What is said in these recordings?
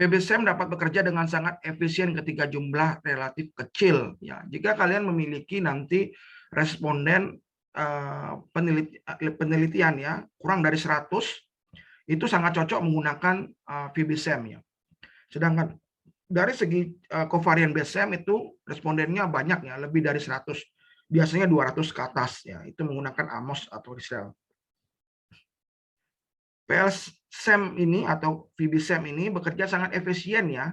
VBSEM dapat bekerja dengan sangat efisien ketika jumlah relatif kecil. Ya, jika kalian memiliki nanti responden penelitian ya kurang dari 100, itu sangat cocok menggunakan VBSEM ya. Sedangkan dari segi covariant based SEM itu respondennya banyak ya, lebih dari 100. Biasanya 200 ke atas ya, itu menggunakan AMOS atau RESEL. PLSEM ini atau VBSEM ini bekerja sangat efisien ya,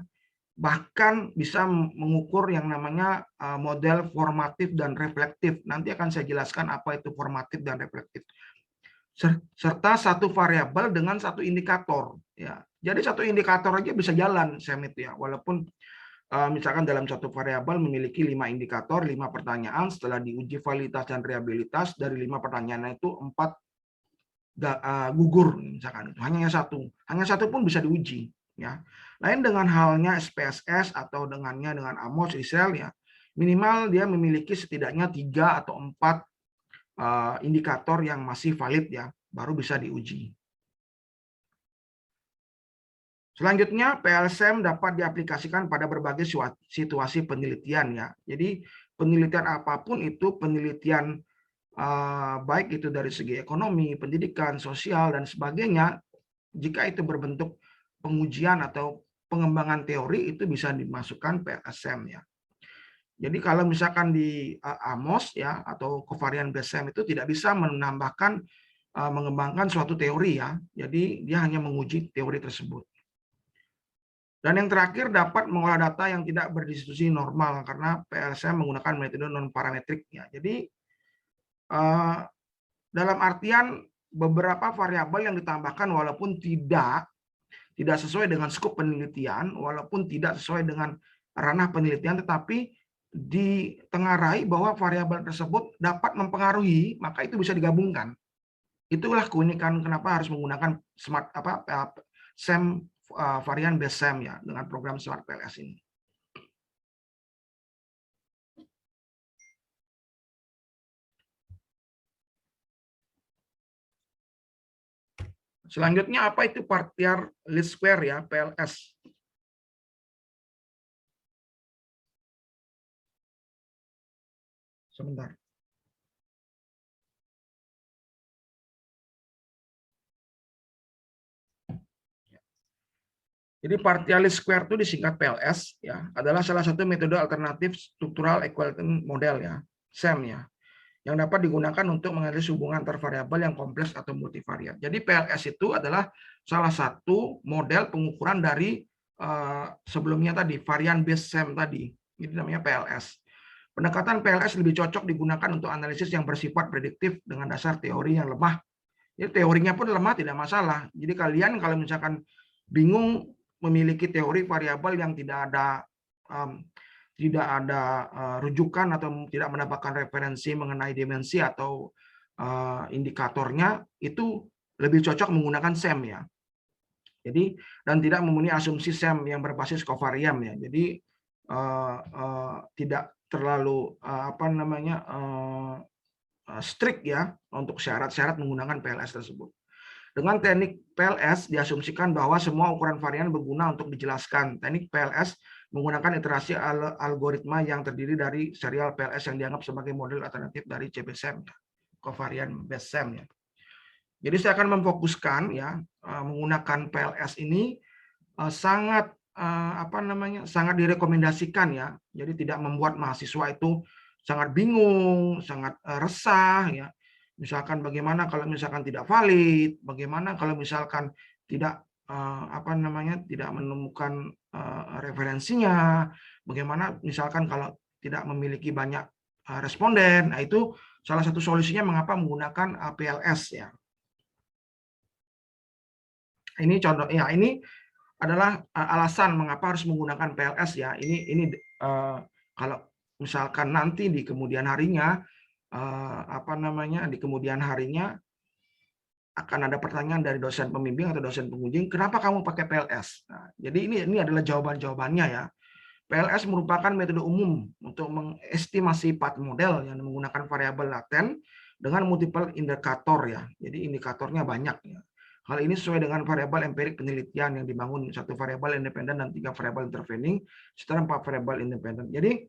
bahkan bisa mengukur yang namanya model formatif dan reflektif. Nanti akan saya jelaskan apa itu formatif dan reflektif. Serta satu variabel dengan satu indikator ya. Jadi satu indikator aja bisa jalan SEM itu ya, walaupun misalkan dalam satu variabel memiliki 5 indikator, 5 pertanyaan, setelah diuji validitas dan reliabilitas dari 5 pertanyaan itu 4 gugur misalkan, hanya satu pun bisa diuji ya. Lain dengan halnya SPSS atau dengan AMOS RESEL ya, minimal dia memiliki setidaknya 3 atau 4 indikator yang masih valid ya, baru bisa diuji. Selanjutnya, PLSEM dapat diaplikasikan pada berbagai situasi penelitian ya. Jadi penelitian apapun itu, penelitian baik itu dari segi ekonomi, pendidikan, sosial dan sebagainya, jika itu berbentuk pengujian atau pengembangan teori itu bisa dimasukkan PLSEM ya. Jadi kalau misalkan di AMOS ya atau covariant based SEM itu tidak bisa menambahkan mengembangkan suatu teori ya. Jadi dia hanya menguji teori tersebut. Dan yang terakhir dapat mengolah data yang tidak berdistribusi normal karena PLSEM menggunakan metode non parametrik ya. Jadi dalam artian beberapa variabel yang ditambahkan walaupun tidak sesuai dengan skop penelitian, walaupun tidak sesuai dengan ranah penelitian, tetapi ditengarai bahwa variabel tersebut dapat mempengaruhi, maka itu bisa digabungkan. Itulah keunikan kenapa harus menggunakan SEM varian based SEM ya dengan program Smart PLS ini. Selanjutnya apa itu partial least square ya PLS? Sebentar. Jadi partial least square itu disingkat PLS ya, adalah salah satu metode alternatif structural equality model ya, SEM ya, yang dapat digunakan untuk menganalisis hubungan antar variabel yang kompleks atau multivariat. Jadi PLS itu adalah salah satu model pengukuran dari sebelumnya tadi varian based SEM tadi. Ini namanya PLS. Pendekatan PLS lebih cocok digunakan untuk analisis yang bersifat prediktif dengan dasar teori yang lemah. Jadi teorinya pun lemah tidak masalah. Jadi kalian kalau misalkan bingung memiliki teori variabel yang tidak ada rujukan atau tidak mendapatkan referensi mengenai dimensi atau indikatornya, itu lebih cocok menggunakan SEM ya. Jadi dan tidak memenuhi asumsi SEM yang berbasis covariant ya. Jadi tidak terlalu strict ya untuk syarat-syarat menggunakan PLS tersebut. Dengan teknik PLS diasumsikan bahwa semua ukuran varian berguna untuk dijelaskan. Teknik PLS menggunakan iterasi algoritma yang terdiri dari serial PLS yang dianggap sebagai model alternatif dari CBSEM, covariant based SEM ya. Jadi saya akan memfokuskan ya menggunakan PLS ini sangat sangat direkomendasikan ya. Jadi tidak membuat mahasiswa itu sangat bingung, sangat resah ya. Misalkan bagaimana kalau misalkan tidak valid, bagaimana kalau misalkan tidak tidak menemukan referensinya, bagaimana misalkan kalau tidak memiliki banyak responden. Nah, itu salah satu solusinya mengapa menggunakan PLS ya. Ini contoh ya, ini adalah alasan mengapa harus menggunakan PLS ya. Ini kalau misalkan nanti di kemudian harinya di kemudian harinya akan ada pertanyaan dari dosen pembimbing atau dosen penguji, kenapa kamu pakai PLS? Nah, jadi ini adalah jawabannya ya. PLS merupakan metode umum untuk mengestimasi path model yang menggunakan variabel laten dengan multiple indikator ya. Jadi indikatornya banyak ya. Hal ini sesuai dengan variabel empirik penelitian yang dibangun, 1 variabel independen dan 3 variabel intervening, serta 4 variabel independen. Jadi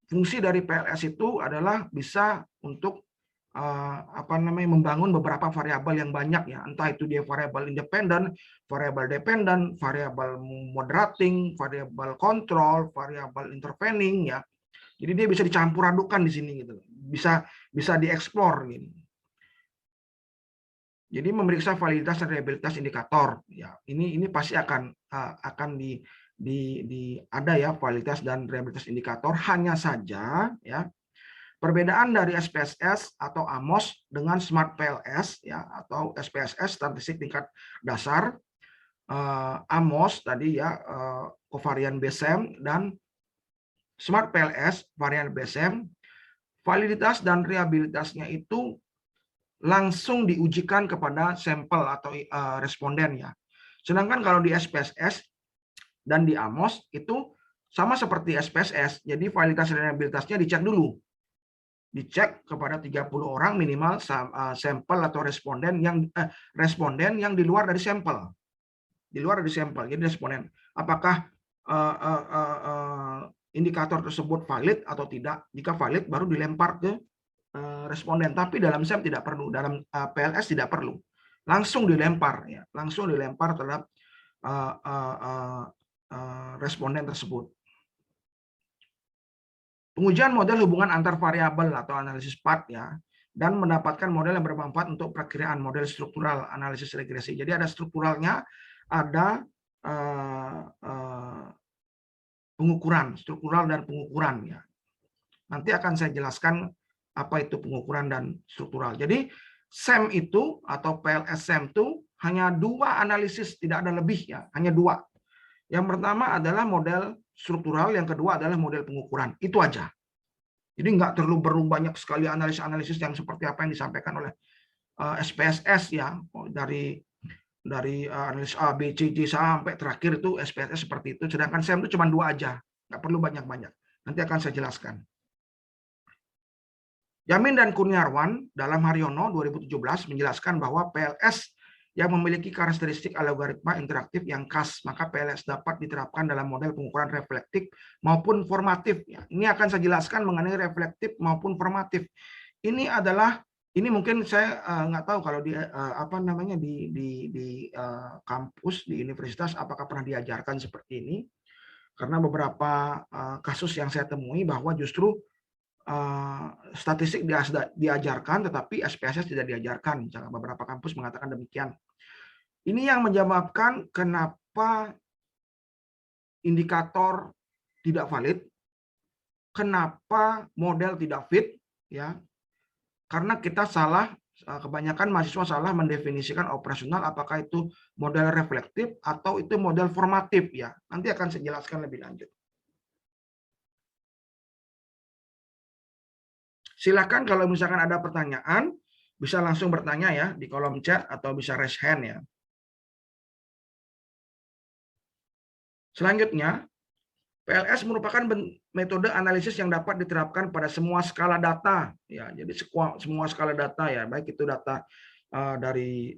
fungsi dari PLS itu adalah bisa untuk membangun beberapa variabel yang banyak ya, entah itu dia variabel independen, variabel dependen, variabel moderating, variabel control, variabel intervening ya. Jadi dia bisa dicampur adukan di sini gitu. Bisa dieksplor gitu. Jadi memeriksa validitas dan reliabilitas indikator ya. Ini pasti akan ada ya validitas dan reliabilitas indikator, hanya saja ya perbedaan dari SPSS atau AMOS dengan Smart PLS ya, atau SPSS statistik tingkat dasar, AMOS tadi ya covarian BSEM, dan Smart PLS varian BSEM, validitas dan reliabilitasnya itu langsung diujikan kepada sampel atau responden ya. Sedangkan kalau di SPSS dan di AMOS itu sama seperti SPSS, jadi validitas dan reliabilitasnya dicek dulu. Dicek kepada 30 orang minimal sampel atau responden yang di luar dari sampel. Di luar dari sampel. Jadi responden apakah indikator tersebut valid atau tidak. Jika valid baru dilempar ke responden. Tapi dalam SEM tidak perlu, dalam PLS tidak perlu. Langsung dilempar ya, langsung dilempar terhadap responden tersebut. Pengujian model hubungan antar variabel atau analisis path ya, dan mendapatkan model yang bermanfaat untuk perkiraan model struktural analisis regresi. Jadi ada strukturalnya, ada pengukuran, struktural dan pengukuran ya. Nanti akan saya jelaskan apa itu pengukuran dan struktural. Jadi SEM itu atau PLS SEM itu hanya 2 analisis, tidak ada lebih ya, hanya 2. Yang pertama adalah model struktural, yang kedua adalah model pengukuran. Itu aja. Jadi nggak terlalu banyak sekali analisis-analisis yang seperti apa yang disampaikan oleh SPSS ya, dari analisis A, B, C, D sampai terakhir itu SPSS seperti itu. Sedangkan SEM itu cuma 2 aja, nggak perlu banyak-banyak. Nanti akan saya jelaskan. Yamin dan Kurniawan dalam Haryono 2017 menjelaskan bahwa PLS yang memiliki karakteristik algoritma interaktif yang khas, maka PLS dapat diterapkan dalam model pengukuran reflektif maupun formatif. Ini akan saya jelaskan mengenai reflektif maupun formatif. Ini mungkin saya nggak tahu kalau di kampus di universitas apakah pernah diajarkan seperti ini. Karena beberapa kasus yang saya temui bahwa justru statistik diajarkan, tetapi SPSS tidak diajarkan. Misalnya beberapa kampus mengatakan demikian. Ini yang menyebabkan kenapa indikator tidak valid, kenapa model tidak fit, ya, karena kita salah. Kebanyakan mahasiswa salah mendefinisikan operasional, apakah itu model reflektif atau itu model formatif ya. Nanti akan saya jelaskan lebih lanjut. Silakan kalau misalkan ada pertanyaan, bisa langsung bertanya ya di kolom chat atau bisa raise hand ya. Selanjutnya, PLS merupakan metode analisis yang dapat diterapkan pada semua skala data ya. Jadi semua skala data ya, baik itu data dari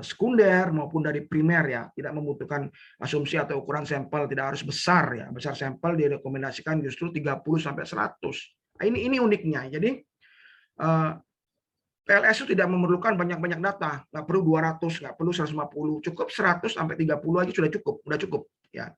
sekunder maupun dari primer ya, tidak membutuhkan asumsi atau ukuran sampel, tidak harus besar ya. Besar sampel direkomendasikan justru 30 sampai 100. Ini uniknya. Jadi PLS itu tidak memerlukan banyak-banyak data, nggak perlu 200, nggak perlu 150, cukup 100 sampai 30 aja sudah cukup ya.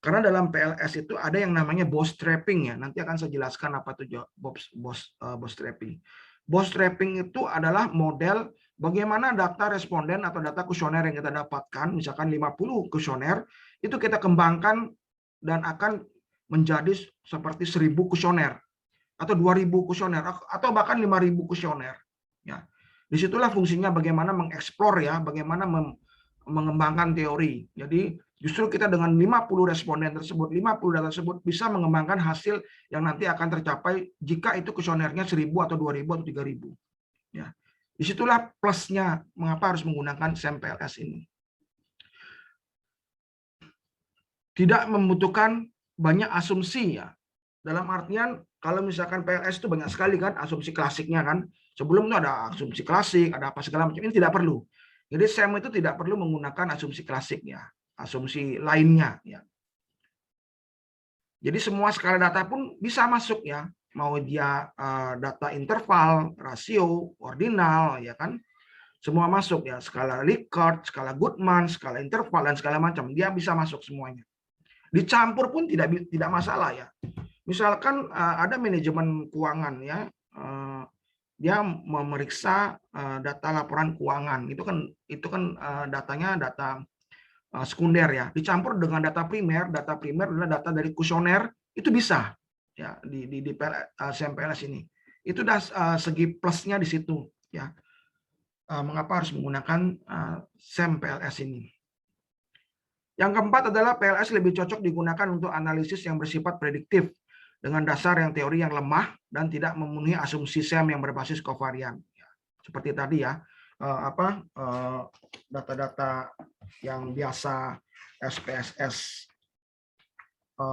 Karena dalam PLS itu ada yang namanya bootstrapping ya. Nanti akan saya jelaskan apa itu bootstrapping. Bootstrapping itu adalah model bagaimana data responden atau data kuesioner yang kita dapatkan, misalkan 50 kuesioner, itu kita kembangkan dan akan menjadi seperti 1000 kuesioner atau 2000 kuesioner atau bahkan 5000 kuesioner. Ya, disitulah fungsinya bagaimana mengeksplor ya, bagaimana mengembangkan teori. Jadi justru kita dengan 50 responden tersebut, 50 data tersebut bisa mengembangkan hasil yang nanti akan tercapai jika itu kuesionernya 1000 atau 2000 atau 3000. Ya, disitulah plusnya mengapa harus menggunakan SEM PLS ini. Tidak membutuhkan banyak asumsi ya. Dalam artian kalau misalkan PLS itu banyak sekali kan asumsi klasiknya kan. Sebelum itu ada asumsi klasik, ada apa segala macam, ini tidak perlu. Jadi SEM itu tidak perlu menggunakan asumsi klasik ya, asumsi lainnya ya. Jadi semua skala data pun bisa masuk ya, mau dia data interval, rasio, ordinal ya kan, semua masuk ya, skala Likert, skala Goodman, skala interval dan segala macam, dia bisa masuk semuanya. Dicampur pun tidak masalah ya. Misalkan ada manajemen keuangan ya, dia memeriksa data laporan keuangan, itu kan datanya data sekunder ya, dicampur dengan data primer adalah data dari kuesioner, itu bisa ya di SEM-PLS ini. Itu udah segi plusnya di situ ya. Mengapa harus menggunakan SEM-PLS ini? Yang keempat adalah PLS lebih cocok digunakan untuk analisis yang bersifat prediktif dengan dasar yang teori yang lemah dan tidak memenuhi asumsi SEM yang berbasis kovarian. Seperti tadi ya, data-data yang biasa SPSS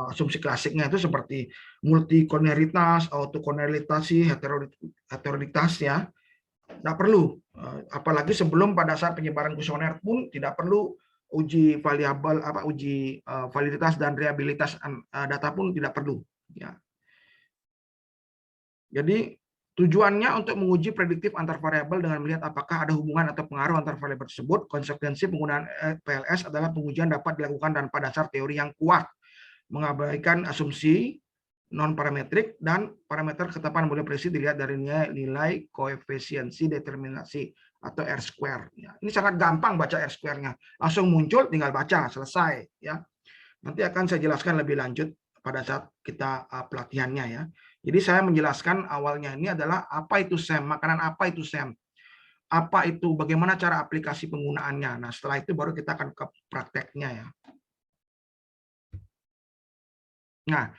asumsi klasiknya itu seperti multikoneritas, autokonelitasi, heteroditas ya, tidak perlu. Apalagi sebelum pada saat penyebaran kuesioner pun tidak perlu uji variabel uji validitas dan reliabilitas data pun tidak perlu ya. Jadi tujuannya untuk menguji prediktif antar variabel dengan melihat apakah ada hubungan atau pengaruh antar variabel tersebut. Konsekuensi penggunaan PLS adalah pengujian dapat dilakukan tanpa dasar teori yang kuat, mengabaikan asumsi non parametrik dan parameter ketetapan model prediksi dilihat dari nilai koefisiensi determinasi atau R square. Ini sangat gampang baca R square-nya, langsung muncul, tinggal baca, selesai ya. Nanti akan saya jelaskan lebih lanjut pada saat kita pelatihannya ya. Jadi saya menjelaskan awalnya ini adalah apa itu SEM, makanan apa itu SEM, apa itu, bagaimana cara aplikasi penggunaannya. Nah setelah itu baru kita akan ke prakteknya ya. Nah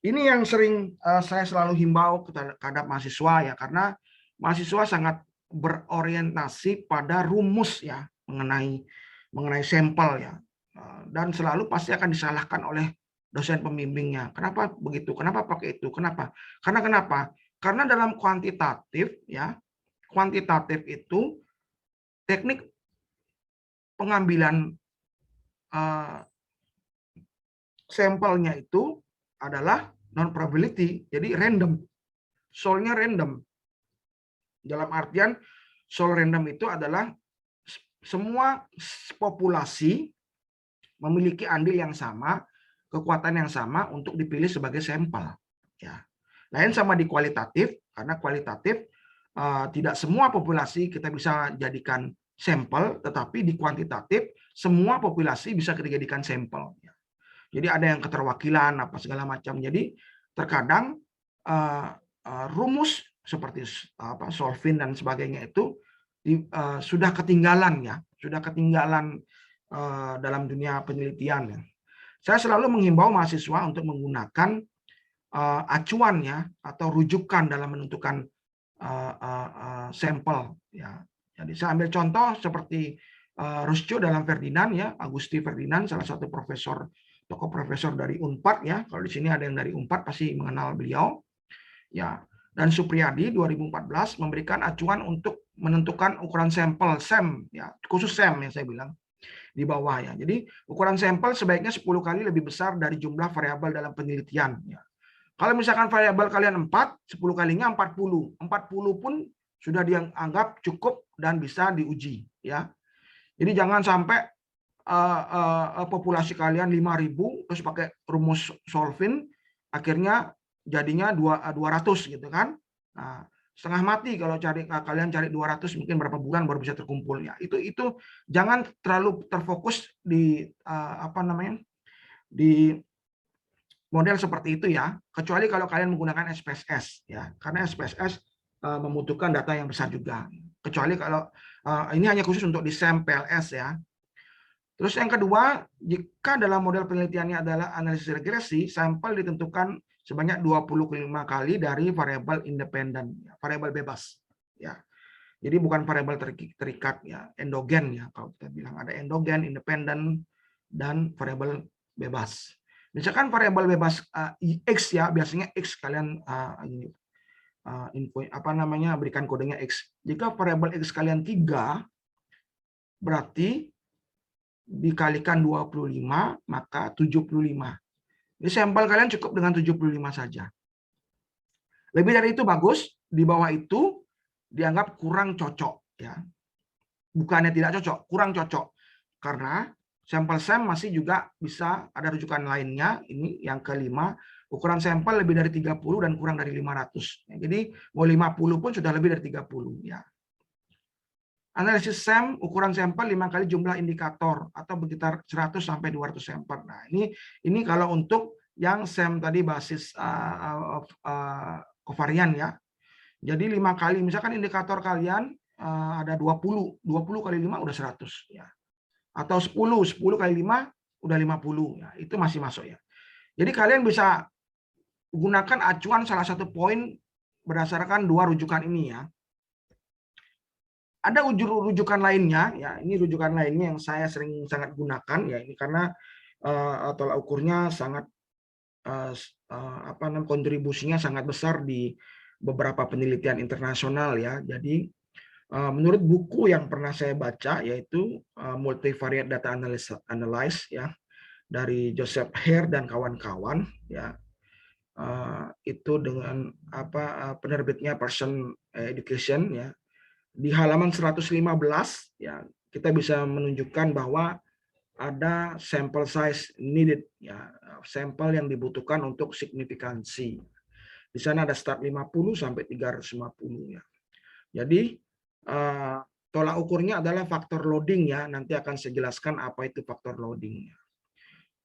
ini yang sering saya selalu himbau terhadap mahasiswa ya, karena mahasiswa sangat berorientasi pada rumus ya mengenai sampel ya, dan selalu pasti akan disalahkan oleh dosen pembimbingnya. Kenapa begitu? Kenapa pakai itu? Kenapa? Kenapa? Karena dalam kuantitatif ya, kuantitatif itu teknik pengambilan sampelnya itu adalah non probability, jadi random. Solnya random. Dalam artian sol random itu adalah semua populasi memiliki andil yang sama, kekuatan yang sama untuk dipilih sebagai sampel. Ya. Lain sama di kualitatif, karena kualitatif tidak semua populasi kita bisa jadikan sampel, tetapi di kuantitatif semua populasi bisa kita jadikan sampel. Ya. Jadi ada yang keterwakilan apa segala macam. Jadi terkadang rumus seperti solvin dan sebagainya itu sudah ketinggalan ya, sudah ketinggalan dalam dunia penelitian. Ya. Saya selalu menghimbau mahasiswa untuk menggunakan acuan ya atau rujukan dalam menentukan sampel. Ya. Jadi saya ambil contoh seperti Ruscio dalam Ferdinand ya, Agusti Ferdinand, salah satu tokoh profesor dari Unpad ya. Kalau di sini ada yang dari Unpad pasti mengenal beliau. Ya. Dan Supriyadi 2014 memberikan acuan untuk menentukan ukuran sampel SEM ya, khusus SEM yang saya bilang di bawah ya. Jadi ukuran sampel sebaiknya 10 kali lebih besar dari jumlah variabel dalam penelitian ya. Kalau misalkan variabel kalian 4, 10 kalinya 40. 40 pun sudah dianggap cukup dan bisa diuji ya. Jadi jangan sampai populasi kalian 5.000 terus pakai rumus solvin akhirnya jadinya 200 gitu kan. Nah, setengah mati kalau kalian cari 200 mungkin berapa bulan baru bisa terkumpul ya. Itu jangan terlalu terfokus di di model seperti itu ya, kecuali kalau kalian menggunakan SPSS ya, karena SPSS membutuhkan data yang besar juga. Kecuali kalau ini hanya khusus untuk di SEM PLS ya. Terus yang kedua, jika dalam model penelitiannya adalah analisis regresi, sampel ditentukan sebanyak 25 kali dari variabel independen, variabel bebas. Ya. Jadi bukan variabel terikat ya, endogen ya. Kalau kita bilang ada endogen, independen, dan variabel bebas. Misalkan variabel bebas X ya, biasanya X kalian berikan kodenya X. Jika variabel X kalian 3, berarti dikalikan 25, maka 75. Ini sampel kalian cukup dengan 75 saja. Lebih dari itu bagus, di bawah itu dianggap kurang cocok. Ya. Bukannya tidak cocok, kurang cocok. Karena sampel SEM masih juga bisa ada rujukan lainnya. Ini yang kelima, ukuran sampel lebih dari 30 dan kurang dari 500. Ya, jadi mau 50 pun sudah lebih dari 30. Ya. Analisis SEM, ukuran sampel 5 kali jumlah indikator atau sekitar 100 sampai 200 sampel. Nah, ini kalau untuk yang SEM tadi basis kovarian ya. Jadi 5 kali, misalkan indikator kalian ada 20 kali 5 udah 100 ya. Atau 10 kali 5 udah 50 ya. Itu masih masuk ya. Jadi kalian bisa gunakan acuan salah satu poin berdasarkan dua rujukan ini ya. Ada rujukan lainnya ya, ini rujukan lainnya yang saya sering sangat gunakan ya, ini karena tolak ukurnya sangat kontribusinya sangat besar di beberapa penelitian internasional ya. Jadi menurut buku yang pernah saya baca yaitu Multivariate Data Analysis ya dari Joseph Hare dan kawan-kawan ya, itu dengan penerbitnya Pearson Education ya. Di halaman 115 ya kita bisa menunjukkan bahwa ada sampel size needed ya, sampel yang dibutuhkan untuk signifikansi. Di sana ada start 50 sampai 350 ya. Jadi tolak ukurnya adalah faktor loading ya. Nanti akan saya jelaskan apa itu faktor loading.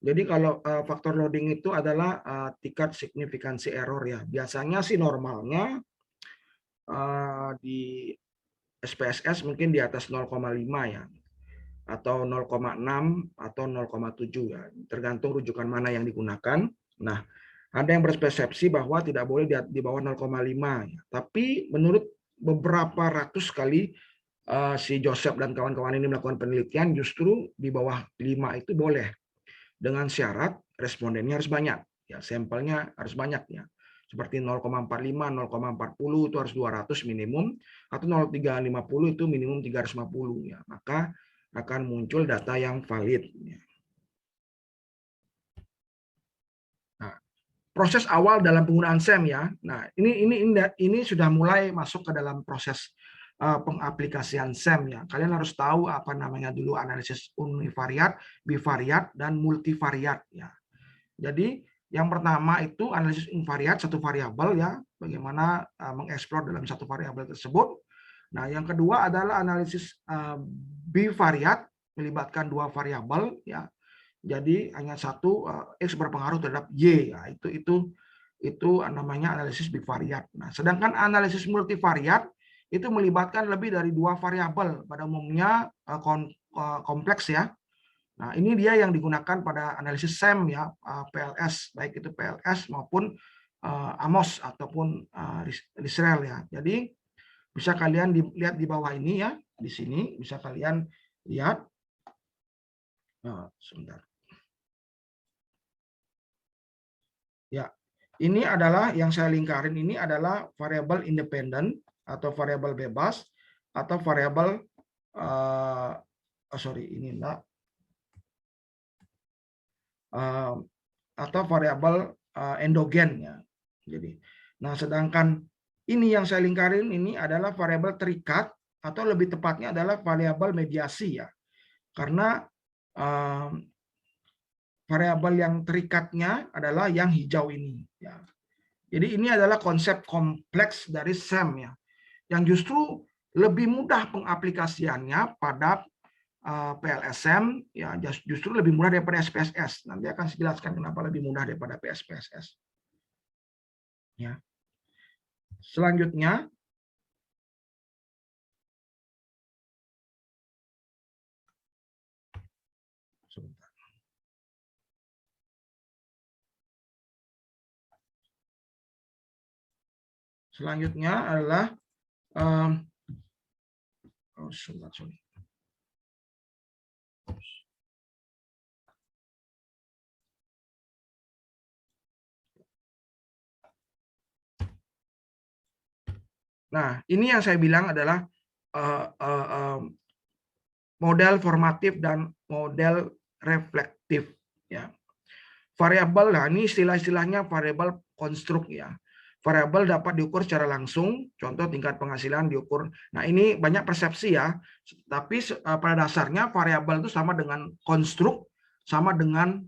Jadi kalau faktor loading itu adalah tingkat signifikansi error ya. Biasanya sih normalnya di SPSS mungkin di atas 0,5 ya, atau 0,6 atau 0,7 ya, tergantung rujukan mana yang digunakan. Nah, ada yang berpersepsi bahwa tidak boleh di bawah 0,5 ya. Tapi menurut beberapa ratus kali si Joseph dan kawan-kawan ini melakukan penelitian, justru di bawah 5 itu boleh. Dengan syarat respondennya harus banyak, ya sampelnya harus banyak ya. Seperti 0,45, 0,40 itu harus 200 minimum, atau 0,350 itu minimum 350 ya. Maka akan muncul data yang valid. Nah, proses awal dalam penggunaan SEM ya. Nah, ini sudah mulai masuk ke dalam proses pengaplikasian SEM ya. Kalian harus tahu apa namanya dulu analisis univariat, bivariat, dan multivariat ya. Jadi yang pertama itu analisis invariat satu variabel ya, bagaimana mengeksplor dalam satu variabel tersebut. Nah, yang kedua adalah analisis bivariat melibatkan dua variabel ya. Jadi hanya satu x berpengaruh terhadap y ya, itu namanya analisis bivariat. Nah, sedangkan analisis multivariat itu melibatkan lebih dari dua variabel, pada umumnya kompleks ya. Nah, ini dia yang digunakan pada analisis SEM ya, PLS, baik itu PLS maupun AMOS ataupun Lisrel ya. Jadi bisa kalian lihat di bawah ini ya, di sini bisa kalian lihat. Nah, sebentar. Ya, ini adalah yang saya lingkarin, ini adalah variabel independen atau variabel bebas atau variabel ini enggak. Atau variabel endogen ya. Jadi, nah sedangkan ini yang saya lingkarin ini adalah variabel terikat atau lebih tepatnya adalah variabel mediasi ya. Karena variabel yang terikatnya adalah yang hijau ini ya. Jadi ini adalah konsep kompleks dari SEM ya, yang justru lebih mudah pengaplikasiannya pada PLSM ya, justru lebih mudah daripada SPSS. Nanti akan saya jelaskan kenapa lebih mudah daripada PSPSS. Ya. Selanjutnya adalah nah, ini yang saya bilang adalah model formatif dan model reflektif ya. Variabel, nah ini istilah-istilahnya variabel konstruk ya. Variabel dapat diukur secara langsung, contoh tingkat penghasilan diukur. Nah ini banyak persepsi ya, tapi pada dasarnya variabel itu sama dengan konstruk, sama dengan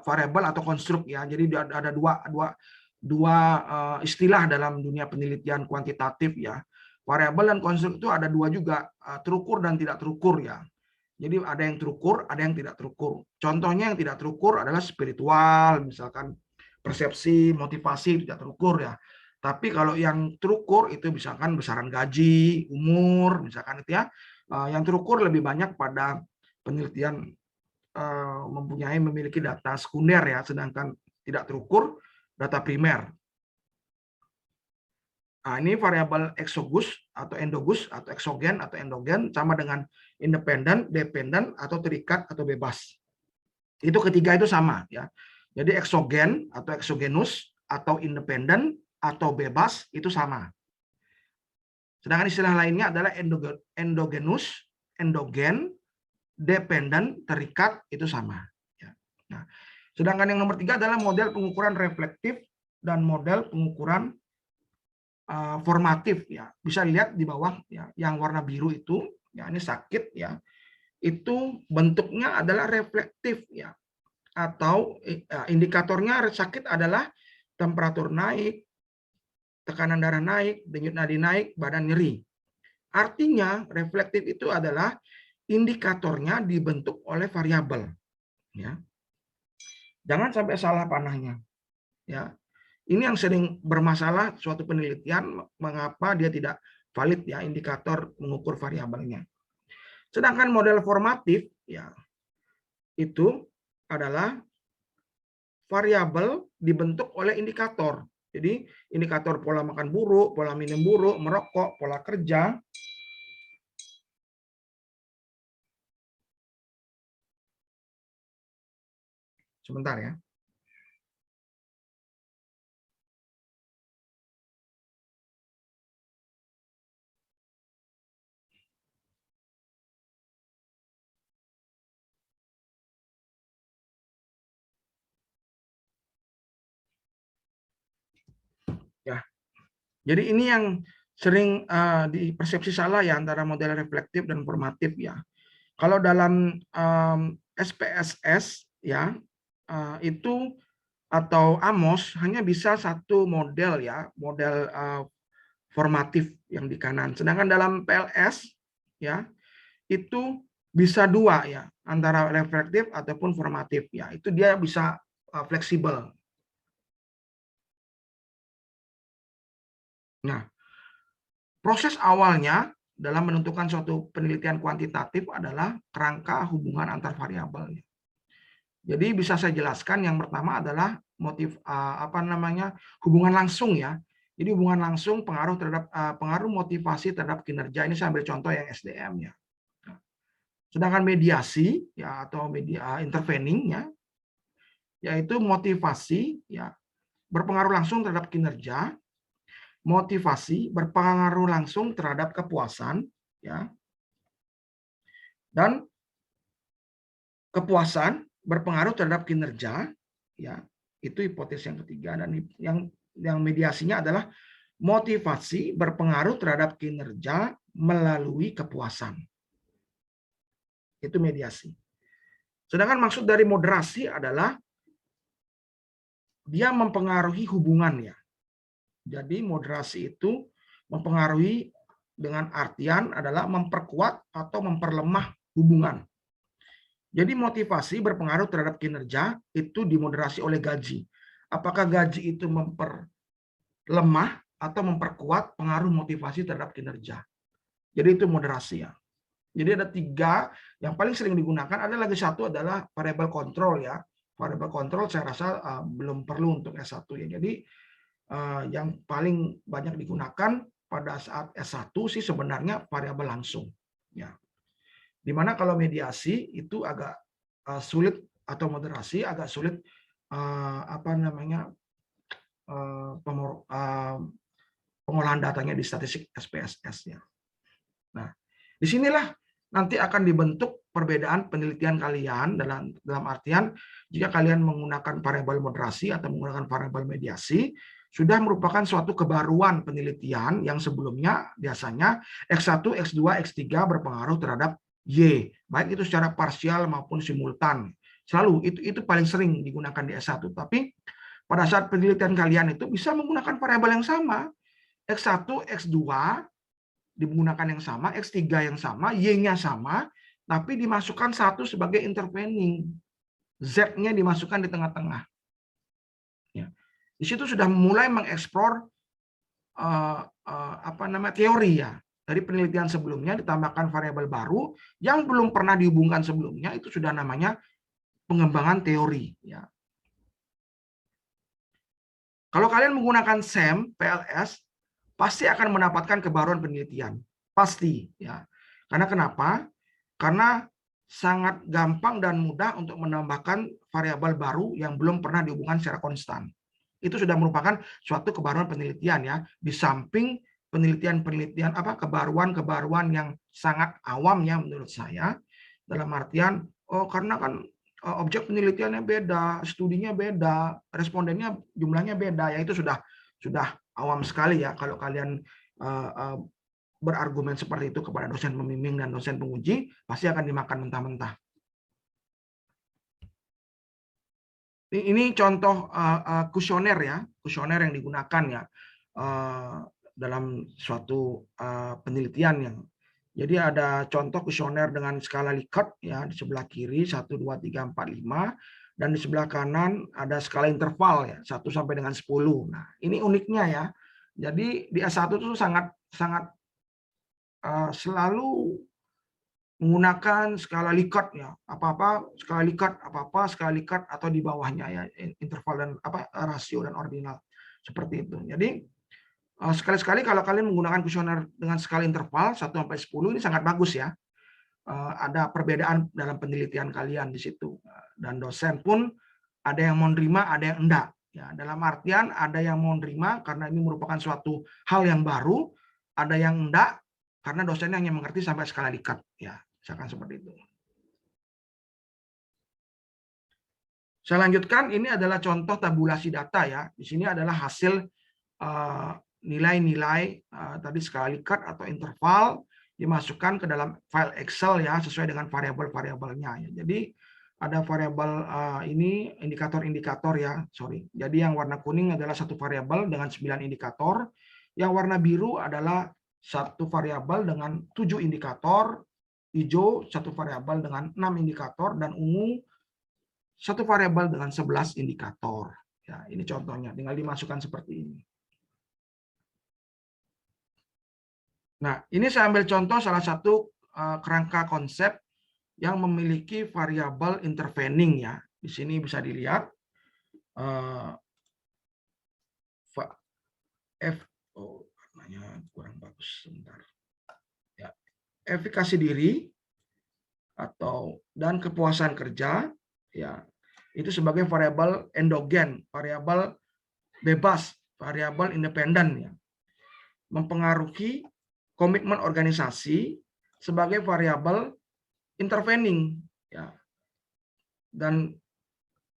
variabel atau konstruk ya. Jadi ada dua istilah dalam dunia penelitian kuantitatif ya. Variabel dan konstruk itu ada dua juga, terukur dan tidak terukur ya. Jadi ada yang terukur, ada yang tidak terukur. Contohnya yang tidak terukur adalah spiritual, misalkan persepsi, motivasi tidak terukur ya. Tapi kalau yang terukur itu misalkan besaran gaji, umur, misalkan itu ya. Yang terukur lebih banyak pada penelitian memiliki data sekunder ya, sedangkan tidak terukur data primer. Nah, ini variabel eksogus atau endogus atau eksogen atau endogen sama dengan independen, dependen atau terikat atau bebas. Itu ketiga itu sama ya. Jadi eksogen atau eksogenus atau independen atau bebas itu sama. Sedangkan istilah lainnya adalah endogenus, endogen, dependen, terikat itu sama. Nah, sedangkan yang nomor 3 adalah model pengukuran reflektif dan model pengukuran formatif ya. Bisa lihat di bawah ya, yang warna biru itu ya, ini sakit ya. Itu bentuknya adalah reflektif ya. Atau indikatornya sakit adalah temperatur naik, tekanan darah naik, denyut nadi naik, badan nyeri. Artinya reflektif itu adalah indikatornya dibentuk oleh variabel ya. Jangan sampai salah panahnya ya. Ini yang sering bermasalah suatu penelitian, mengapa dia tidak valid ya indikator mengukur variabelnya. Sedangkan model formatif ya itu adalah variabel dibentuk oleh indikator. Jadi indikator pola makan buruk, pola minum buruk, merokok, pola kerja. Sebentar ya. Ya. Jadi ini yang sering dipersepsi salah ya antara model reflektif dan formatif ya. Kalau dalam SPSS ya itu atau AMOS hanya bisa satu model ya, model formatif yang di kanan. Sedangkan dalam PLS ya itu bisa dua ya, antara reflektif ataupun formatif ya. Itu dia bisa fleksibel. Nah, proses awalnya dalam menentukan suatu penelitian kuantitatif adalah kerangka hubungan antar variabel. Jadi bisa saya jelaskan yang pertama adalah hubungan langsung ya. Jadi hubungan langsung pengaruh terhadap pengaruh motivasi terhadap kinerja. Ini saya ambil contoh yang SDM ya. Sedangkan mediasi ya atau media intervening ya, yaitu motivasi ya berpengaruh langsung terhadap kinerja, motivasi berpengaruh langsung terhadap kepuasan ya, dan kepuasan berpengaruh terhadap kinerja ya. Itu hipotesis yang ketiga. Dan yang mediasinya adalah motivasi berpengaruh terhadap kinerja melalui kepuasan. Itu mediasi. Sedangkan maksud dari moderasi adalah dia mempengaruhi hubungan ya. Jadi moderasi itu mempengaruhi dengan artian adalah memperkuat atau memperlemah hubungan. Jadi motivasi berpengaruh terhadap kinerja itu dimoderasi oleh gaji. Apakah gaji itu memperlemah atau memperkuat pengaruh motivasi terhadap kinerja? Jadi itu moderasi ya. Jadi ada tiga yang paling sering digunakan. Ada lagi satu adalah variable control ya. Variable control saya rasa belum perlu untuk S1 ya. Jadi yang paling banyak digunakan pada saat S1 sih sebenarnya variabel langsung ya. Dimana kalau mediasi itu agak sulit atau moderasi agak sulit pengolahan datanya di statistik SPSS ya. Nah, Disinilah nanti akan dibentuk perbedaan penelitian kalian dalam artian jika kalian menggunakan variabel moderasi atau menggunakan variabel mediasi sudah merupakan suatu kebaruan penelitian yang sebelumnya biasanya X1, X2, X3 berpengaruh terhadap Y, baik itu secara parsial maupun simultan. Selalu itu paling sering digunakan di S1. Tapi pada saat penelitian kalian itu bisa menggunakan variabel yang sama. X1, X2 digunakan yang sama, X3 yang sama, Y-nya sama, tapi dimasukkan satu sebagai intervening. Z-nya dimasukkan di tengah-tengah. Ya. Di situ sudah mulai mengeksplor teori ya. Dari penelitian sebelumnya ditambahkan variabel baru yang belum pernah dihubungkan sebelumnya, itu sudah namanya pengembangan teori. Ya. Kalau kalian menggunakan SEM, PLS, pasti akan mendapatkan kebaruan penelitian. Pasti. Ya. Karena kenapa? Karena sangat gampang dan mudah untuk menambahkan variabel baru yang belum pernah dihubungkan secara konstan. Itu sudah merupakan suatu kebaruan penelitian ya. Di samping penelitian-penelitian kebaruan-kebaruan yang sangat awam ya menurut saya. Dalam artian, karena kan objek penelitiannya beda, studinya beda, respondennya jumlahnya beda, ya itu sudah awam sekali ya kalau kalian berargumen seperti itu kepada dosen pembimbing dan dosen penguji, pasti akan dimakan mentah-mentah. Ini contoh kuesioner ya, kuesioner yang digunakan ya dalam suatu penelitian yang. Jadi ada contoh kuesioner dengan skala Likert ya di sebelah kiri 1, 2, 3, 4, 5 dan di sebelah kanan ada skala interval ya 1 sampai dengan 10. Nah, ini uniknya ya. Jadi di S1 itu sangat selalu menggunakan skala Likert ya. Apa-apa skala Likert, apa-apa skala Likert atau di bawahnya ya interval dan rasio dan ordinal seperti itu. Jadi sekali-sekali kalau kalian menggunakan kuesioner dengan skala interval 1 sampai 10 ini sangat bagus ya. Ada perbedaan dalam penelitian kalian di situ. Dan dosen pun ada yang mau nerima, ada yang enggak. Ya, dalam artian ada yang mau nerima karena ini merupakan suatu hal yang baru, ada yang enggak karena dosennya hanya mengerti sampai skala Likert. Ya, misalkan seperti itu. Saya lanjutkan, ini adalah contoh tabulasi data ya. Di sini adalah hasil nilai-nilai tadi skala Likert atau interval dimasukkan ke dalam file Excel ya sesuai dengan variabel-variabelnya ya. Jadi ada variabel ini indikator-indikator ya, sorry. Jadi yang warna kuning adalah satu variabel dengan 9 indikator, yang warna biru adalah satu variabel dengan 7 indikator, hijau satu variabel dengan 6 indikator dan ungu satu variabel dengan 11 indikator. Ya, ini contohnya, tinggal dimasukkan seperti ini. Nah, ini saya ambil contoh salah satu kerangka konsep yang memiliki variabel intervening ya. Di sini bisa dilihat warnanya kurang bagus sebentar. Ya, efikasi diri dan kepuasan kerja ya. Itu sebagai variabel endogen, variabel bebas, variabel independen ya. Mempengaruhi komitmen organisasi sebagai variabel intervening ya. Dan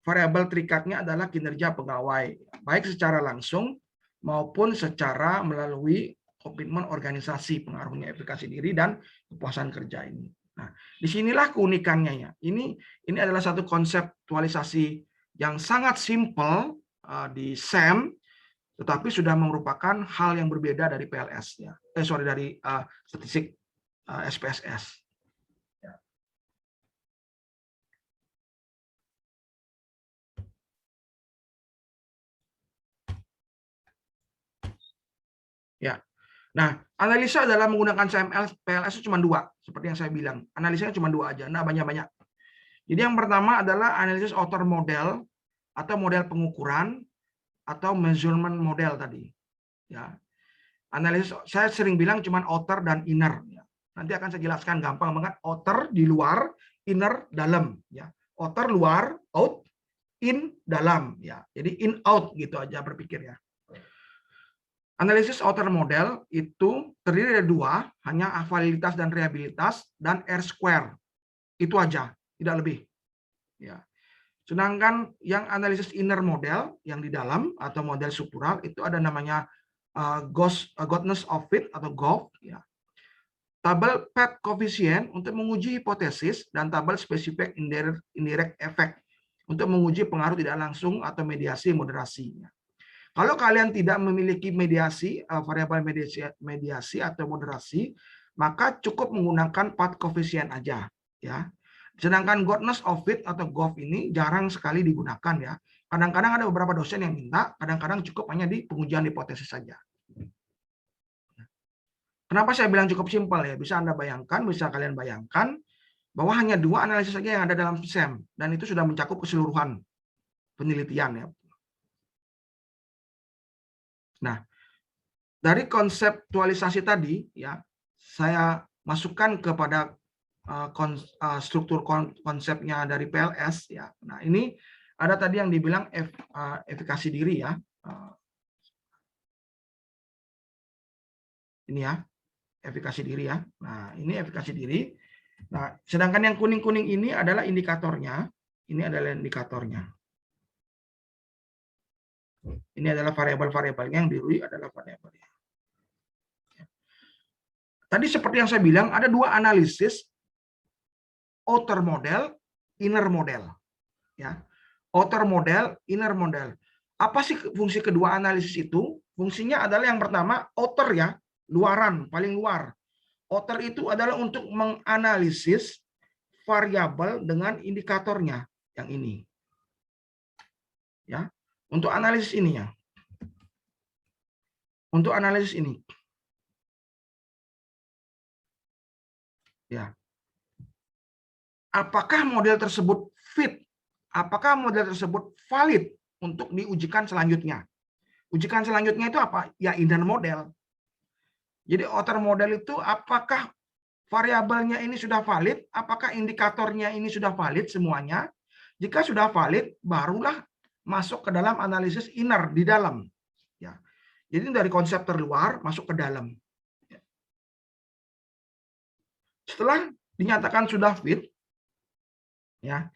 variabel terikatnya adalah kinerja pegawai baik secara langsung maupun secara melalui komitmen organisasi, pengaruhnya efikasi diri dan kepuasan kerja ini. Nah, disinilah keunikannya ya. Ini adalah satu konseptualisasi yang sangat simpel di SEM, tetapi sudah merupakan hal yang berbeda dari PLS ya. Dari statistik SPSS. Ya. Nah, analisa dalam menggunakan CML PLS itu cuma 2, seperti yang saya bilang. Analisanya cuma 2 aja, enggak banyak-banyak. Jadi yang pertama adalah analisis outer model atau model pengukuran atau measurement model tadi. Ya. Analisis saya sering bilang cuma outer dan inner ya. Nanti akan saya jelaskan gampang banget. Outer di luar, inner dalam ya. Outer luar, out, in dalam ya. Jadi in out gitu aja berpikir ya. Analisis outer model itu terdiri dari dua, hanya validitas dan reliabilitas, dan R-square. Itu aja, tidak lebih. Ya. Sedangkan yang analisis inner model, yang di dalam, atau model struktural, itu ada namanya Godness of Fit, atau GOF. Ya. Tabel PET coefficient untuk menguji hipotesis, dan tabel specific indirect effect untuk menguji pengaruh tidak langsung atau mediasi moderasi. Kalau kalian tidak memiliki variabel mediasi atau moderasi, maka cukup menggunakan path coefficient aja, ya. Sedangkan Godness of Fit atau GOF ini jarang sekali digunakan, ya. Kadang-kadang ada beberapa dosen yang minta, kadang-kadang cukup hanya di pengujian hipotesis saja. Kenapa saya bilang cukup simpel, ya? Bisa kalian bayangkan bahwa hanya dua analisis saja yang ada dalam SEM, dan itu sudah mencakup keseluruhan penelitian, ya. Nah, dari konseptualisasi tadi, ya, saya masukkan kepada struktur konsepnya dari PLS, ya. Nah, ini ada tadi yang dibilang efikasi diri, ya. Ini ya, efikasi diri, ya. Nah, ini efikasi diri. Nah, sedangkan yang kuning-kuning ini adalah indikatornya. Ini adalah indikatornya. Ini adalah variabel-variabelnya, yang biru adalah variabelnya. Tadi seperti yang saya bilang, ada dua analisis, outer model, inner model. Ya. Outer model, inner model. Apa sih fungsi kedua analisis itu? Fungsinya adalah yang pertama, outer, ya, luaran, paling luar. Outer itu adalah untuk menganalisis variabel dengan indikatornya, yang ini. Ya. Untuk analisis ini, ya. Untuk analisis ini. Ya. Apakah model tersebut fit? Apakah model tersebut valid untuk diujikan selanjutnya? Ujikan selanjutnya itu apa? Ya, inner model. Jadi outer model itu apakah variabelnya ini sudah valid? Apakah indikatornya ini sudah valid semuanya? Jika sudah valid, barulah masuk ke dalam analisis inner di dalam. Ya. Jadi dari konsep terluar masuk ke dalam. Setelah dinyatakan sudah fit, ya,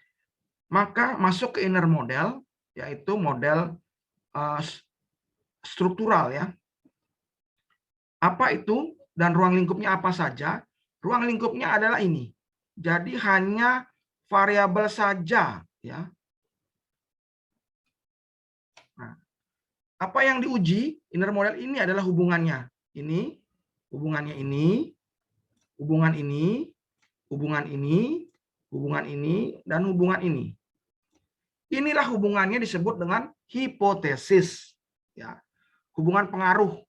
maka masuk ke inner model, yaitu model struktural, ya. Apa itu dan ruang lingkupnya apa saja? Ruang lingkupnya adalah ini. Jadi hanya variabel saja, ya. Nah, apa yang diuji inner model ini adalah hubungannya. Ini, hubungannya ini, hubungan ini, hubungan ini, hubungan ini, dan hubungan ini. Inilah hubungannya disebut dengan hipotesis, ya. Hubungan pengaruh.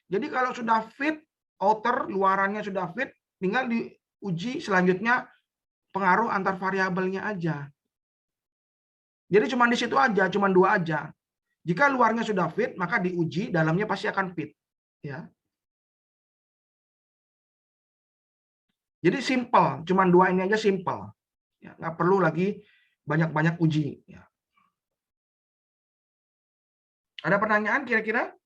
Jadi kalau sudah fit, outer, luarannya sudah fit, tinggal diuji selanjutnya pengaruh antar variabelnya aja. Jadi cuma di situ aja, cuma dua aja. Jika luarnya sudah fit, maka diuji dalamnya pasti akan fit. Ya. Jadi simple, cuma dua ini aja simple. Ya, nggak perlu lagi banyak-banyak uji. Ya. Ada pertanyaan kira-kira?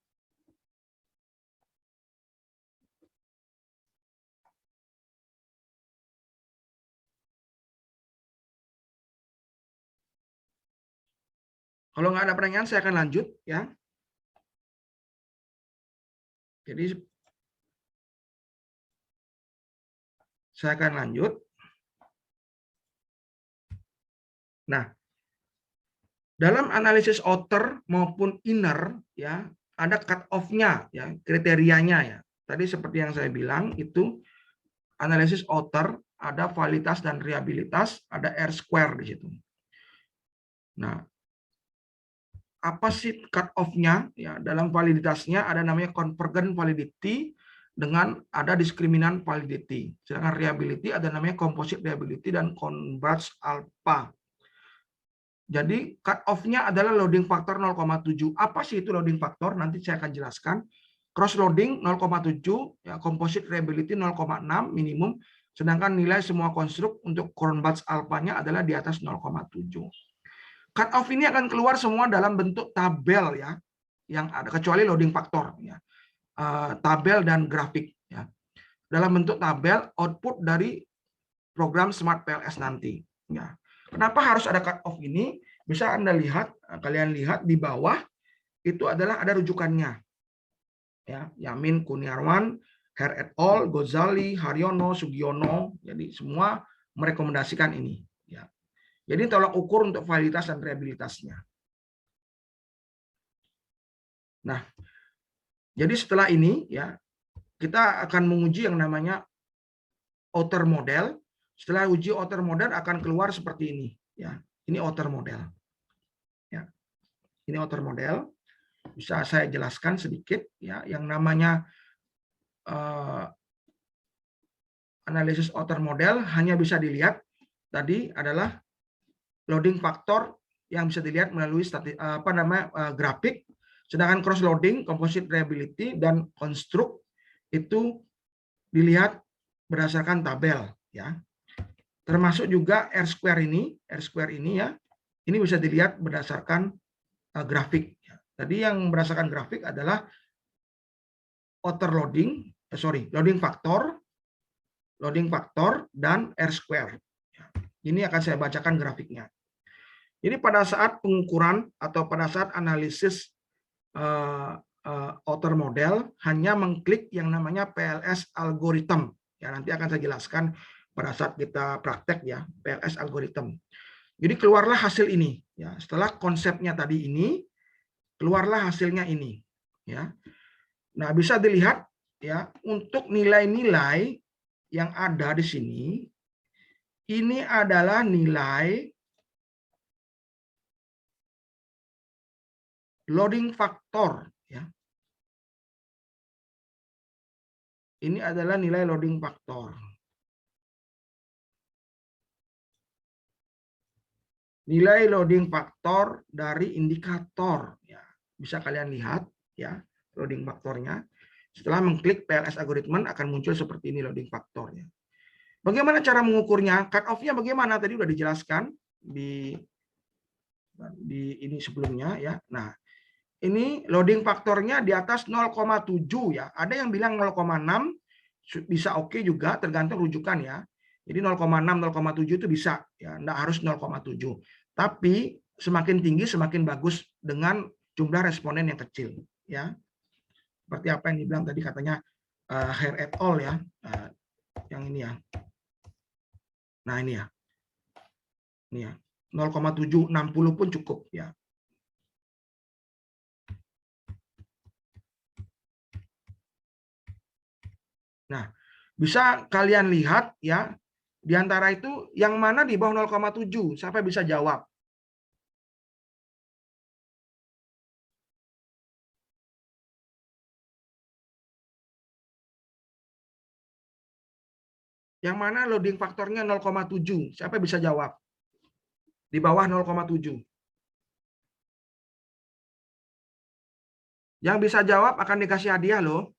Kalau nggak ada pertanyaan, saya akan lanjut, ya. Jadi saya akan lanjut. Nah, dalam analisis outer maupun inner, ya, ada cut off-nya, ya, kriterianya, ya. Tadi seperti yang saya bilang, itu analisis outer ada validitas dan reliabilitas, ada R-square di situ. Nah, apa sih cut off-nya? Ya, dalam validitasnya ada namanya convergent validity dengan ada diskriminan validity. Sedangkan reliability ada namanya composite reliability dan converge alpha. Jadi cut off-nya adalah loading factor 0,7. Apa sih itu loading factor? Nanti saya akan jelaskan. Cross loading 0,7, ya, composite reliability 0,6 minimum, sedangkan nilai semua konstruk untuk Cronbach's alpha-nya adalah di atas 0,7. Cut off ini akan keluar semua dalam bentuk tabel, ya, yang ada kecuali loading factor, ya. tabel dan grafik ya. Dalam bentuk tabel output dari program Smart PLS nanti ya. Kenapa harus ada cut off ini? Bisa Anda lihat, kalian lihat di bawah itu adalah ada rujukannya ya, Yamin Kurniawan, Her et al, Ghazali, Haryono, Sugiono, jadi semua merekomendasikan ini ya. Jadi tolak ukur untuk validitas dan reliabilitasnya. Nah, jadi setelah ini ya kita akan menguji yang namanya outer model. Setelah uji outer model akan keluar seperti ini ya. Ini outer model. Ya. Ini outer model. Bisa saya jelaskan sedikit ya, yang namanya analisis outer model hanya bisa dilihat tadi adalah loading faktor yang bisa dilihat melalui grafik, sedangkan cross loading, composite reliability dan construct itu dilihat berdasarkan tabel ya. Termasuk juga R square ini ya. Ini bisa dilihat berdasarkan grafik. Tadi yang berdasarkan grafik adalah outer loading, loading faktor dan R square. Ini akan saya bacakan grafiknya. Jadi pada saat pengukuran atau pada saat analisis outer model hanya mengklik yang namanya PLS algorithm. Ya, nanti akan saya jelaskan pada saat kita praktek ya, PLS algorithm. Jadi keluarlah hasil ini ya. Setelah konsepnya tadi ini, keluarlah hasilnya ini ya. Nah, bisa dilihat ya, untuk nilai-nilai yang ada di sini ini adalah nilai loading faktor ya. Ini adalah nilai loading faktor. Nilai loading faktor dari indikator ya. Bisa kalian lihat ya, loading faktornya. Setelah mengklik PLS algorithm akan muncul seperti ini loading faktornya. Bagaimana cara mengukurnya? Cut off-nya bagaimana? Tadi sudah dijelaskan di ini sebelumnya ya. Nah, ini loading faktornya di atas 0,7 ya. Ada yang bilang 0,6 bisa oke juga, tergantung rujukan ya. Jadi 0,6 0,7 itu bisa ya, enggak harus 0,7. Tapi semakin tinggi semakin bagus dengan jumlah responden yang kecil ya. Seperti apa yang dibilang tadi katanya Her et al ya. Yang ini ya. Nah, ini ya. Ini ya. 0,760 pun cukup ya. Nah, bisa kalian lihat ya, di antara itu yang mana di bawah 0,7? Siapa bisa jawab? Yang mana loading faktornya 0,7? Siapa bisa jawab? Di bawah 0,7. Yang bisa jawab akan dikasih hadiah loh.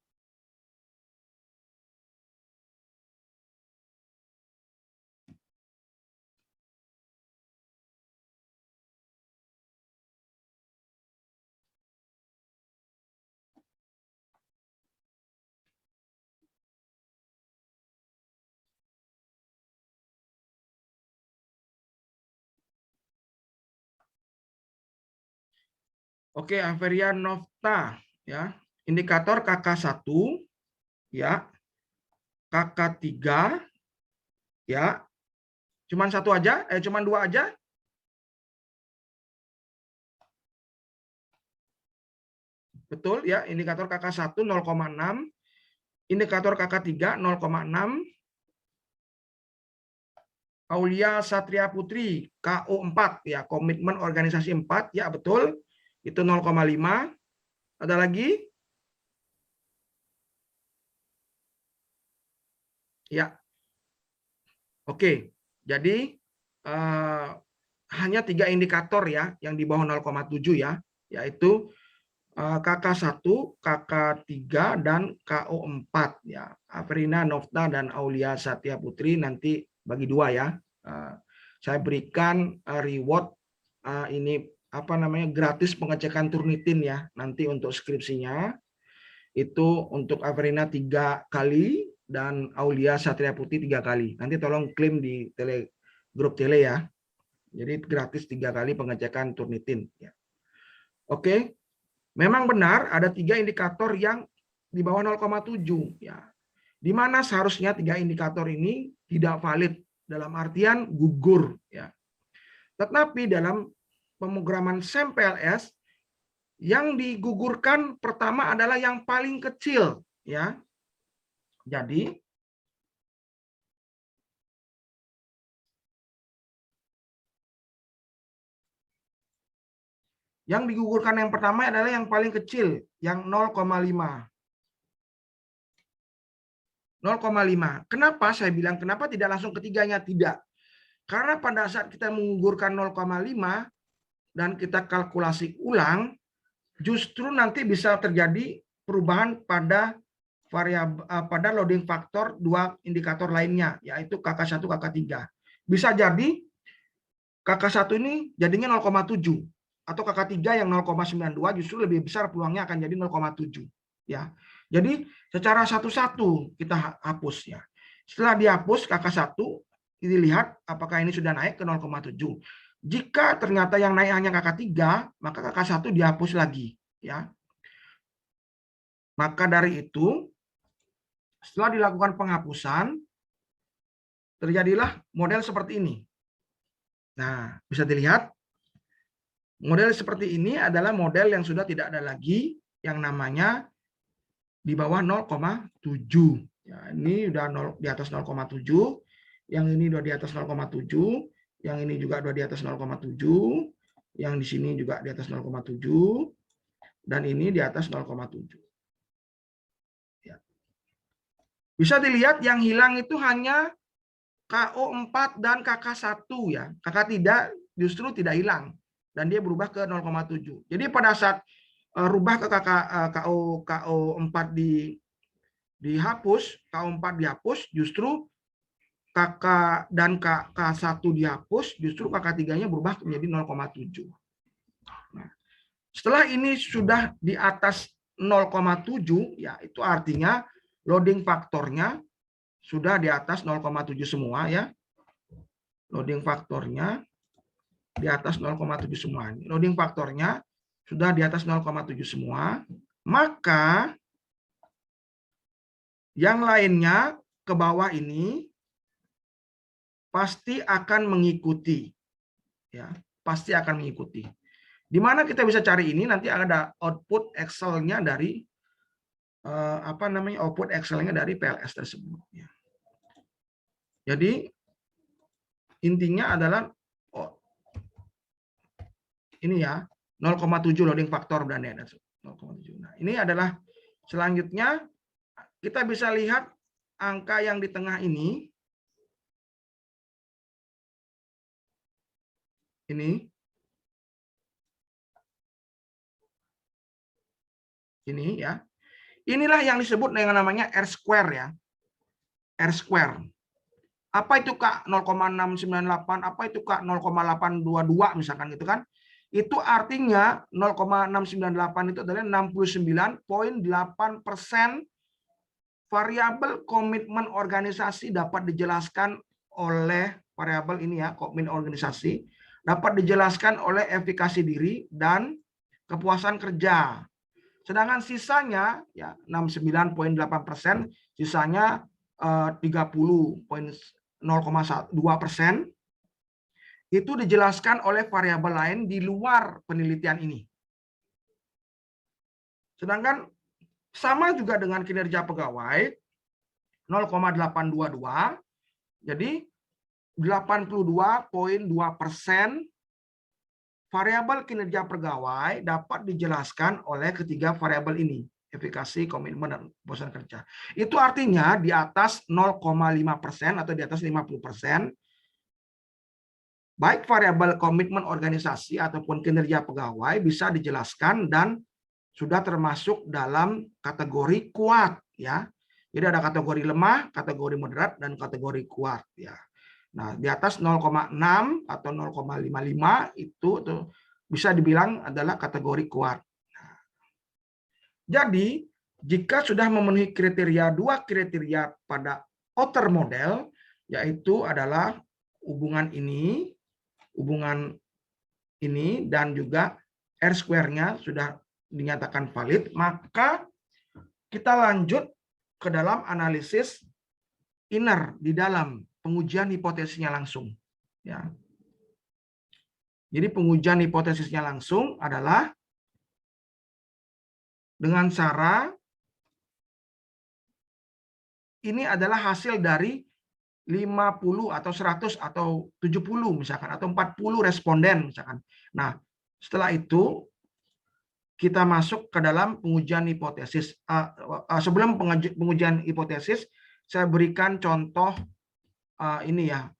Oke, Averia Novta ya. Indikator KK1 ya. KK3 ya. Cuman satu aja, cuman dua aja. Betul ya, indikator KK1 0,6, indikator KK3 0,6. Aulia Satria Putri KO4 ya, komitmen organisasi 4 ya, betul. Itu 0,5. Ada lagi? Ya. Oke. Jadi hanya 3 indikator ya yang di bawah 0,7 ya, yaitu KK1, KK3 dan KO4 ya. Afrina Novta dan Aulia Satria Putri nanti bagi dua ya. Saya berikan reward ini apa namanya gratis pengecekan Turnitin ya nanti untuk skripsinya. Itu untuk Averina 3 kali dan Aulia Satria Putih 3 kali. Nanti tolong klaim di grup tele ya. Jadi gratis 3 kali pengecekan Turnitin. Ya. Oke, memang benar ada 3 indikator yang di bawah 0,7 ya. Di mana seharusnya 3 indikator ini tidak valid dalam artian gugur ya. Tetapi dalam pemrograman SAM PLS yang digugurkan pertama adalah yang paling kecil ya. Jadi yang digugurkan yang pertama adalah yang paling kecil, yang 0,5. 0,5. Kenapa saya bilang kenapa tidak langsung ketiganya? Tidak. Karena pada saat kita menggugurkan 0,5 dan kita kalkulasi ulang, justru nanti bisa terjadi perubahan pada variabel pada loading faktor 2 indikator lainnya, yaitu KK1, KK3. Bisa jadi KK1 ini jadinya 0,7 atau KK3 yang 0,92 justru lebih besar peluangnya akan jadi 0,7 ya. Jadi secara satu-satu kita hapus ya. Setelah dihapus KK1 dilihat apakah ini sudah naik ke 0,7. Jika ternyata yang naik hanya KK3, maka KK1 dihapus lagi ya. Maka dari itu setelah dilakukan penghapusan terjadilah model seperti ini. Nah, bisa dilihat model seperti ini adalah model yang sudah tidak ada lagi yang namanya di bawah 0,7. Ya, ini udah di atas 0,7, yang ini udah di atas 0,7, yang ini juga udah di atas 0,7, yang di sini juga di atas 0,7, dan ini di atas 0,7. Ya. Bisa dilihat yang hilang itu hanya KO4 dan KK1 ya. KK3 justru tidak hilang dan dia berubah ke 0,7. Jadi pada saat rubah ke KO4 dihapus, KO4 dihapus, justru KK dan KK1 dihapus, justru KK3-nya berubah menjadi 0,7. Nah, setelah ini sudah di atas 0,7 ya, itu artinya loading faktornya sudah di atas 0,7 semua ya. Loading faktornya di atas 0,7 semua. Loading faktornya sudah di atas 0,7 semua. Maka yang lainnya ke bawah ini pasti akan mengikuti. Ya, pasti akan mengikuti. Di mana kita bisa cari ini nanti ada output Excel-nya dari output Excel-nya dari PLS tersebut ya. Jadi intinya adalah ini ya 0,7 loading faktor dan 0,7. Nah, ini adalah selanjutnya kita bisa lihat angka yang di tengah ini. Ini ya. Inilah yang disebut dengan namanya R square ya. R square. Apa itu Kak 0,698, apa itu Kak 0,822 misalkan gitu kan. Itu artinya 0,698 itu adalah 69,8% variabel komitmen organisasi dapat dijelaskan oleh variabel ini ya, komitmen organisasi dapat dijelaskan oleh efikasi diri dan kepuasan kerja. Sedangkan sisanya ya 69,8%, sisanya 30,02% itu dijelaskan oleh variabel lain di luar penelitian ini. Sedangkan sama juga dengan kinerja pegawai 0,822, jadi 82,2% variabel kinerja pegawai dapat dijelaskan oleh ketiga variabel ini, efikasi, komitmen, dan kepuasan kerja. Itu artinya di atas 0,5% atau di atas 50%, baik variabel komitmen organisasi ataupun kinerja pegawai bisa dijelaskan dan sudah termasuk dalam kategori kuat ya. Jadi ada kategori lemah, kategori moderat, dan kategori kuat ya. Nah, di atas 0,6 atau 0,55 itu tuh bisa dibilang adalah kategori kuat. Nah, jadi Jika sudah memenuhi dua kriteria pada outer model, yaitu adalah hubungan ini dan juga R square-nya sudah dinyatakan valid, maka kita lanjut ke dalam analisis inner di dalam pengujian hipotesisnya langsung. Ya. Jadi pengujian hipotesisnya langsung adalah dengan cara ini adalah hasil dari 50 atau 100 atau 70 misalkan, atau 40 responden misalkan. Nah, setelah itu kita masuk ke dalam pengujian hipotesis. Sebelum pengujian hipotesis, saya berikan contoh ini ya,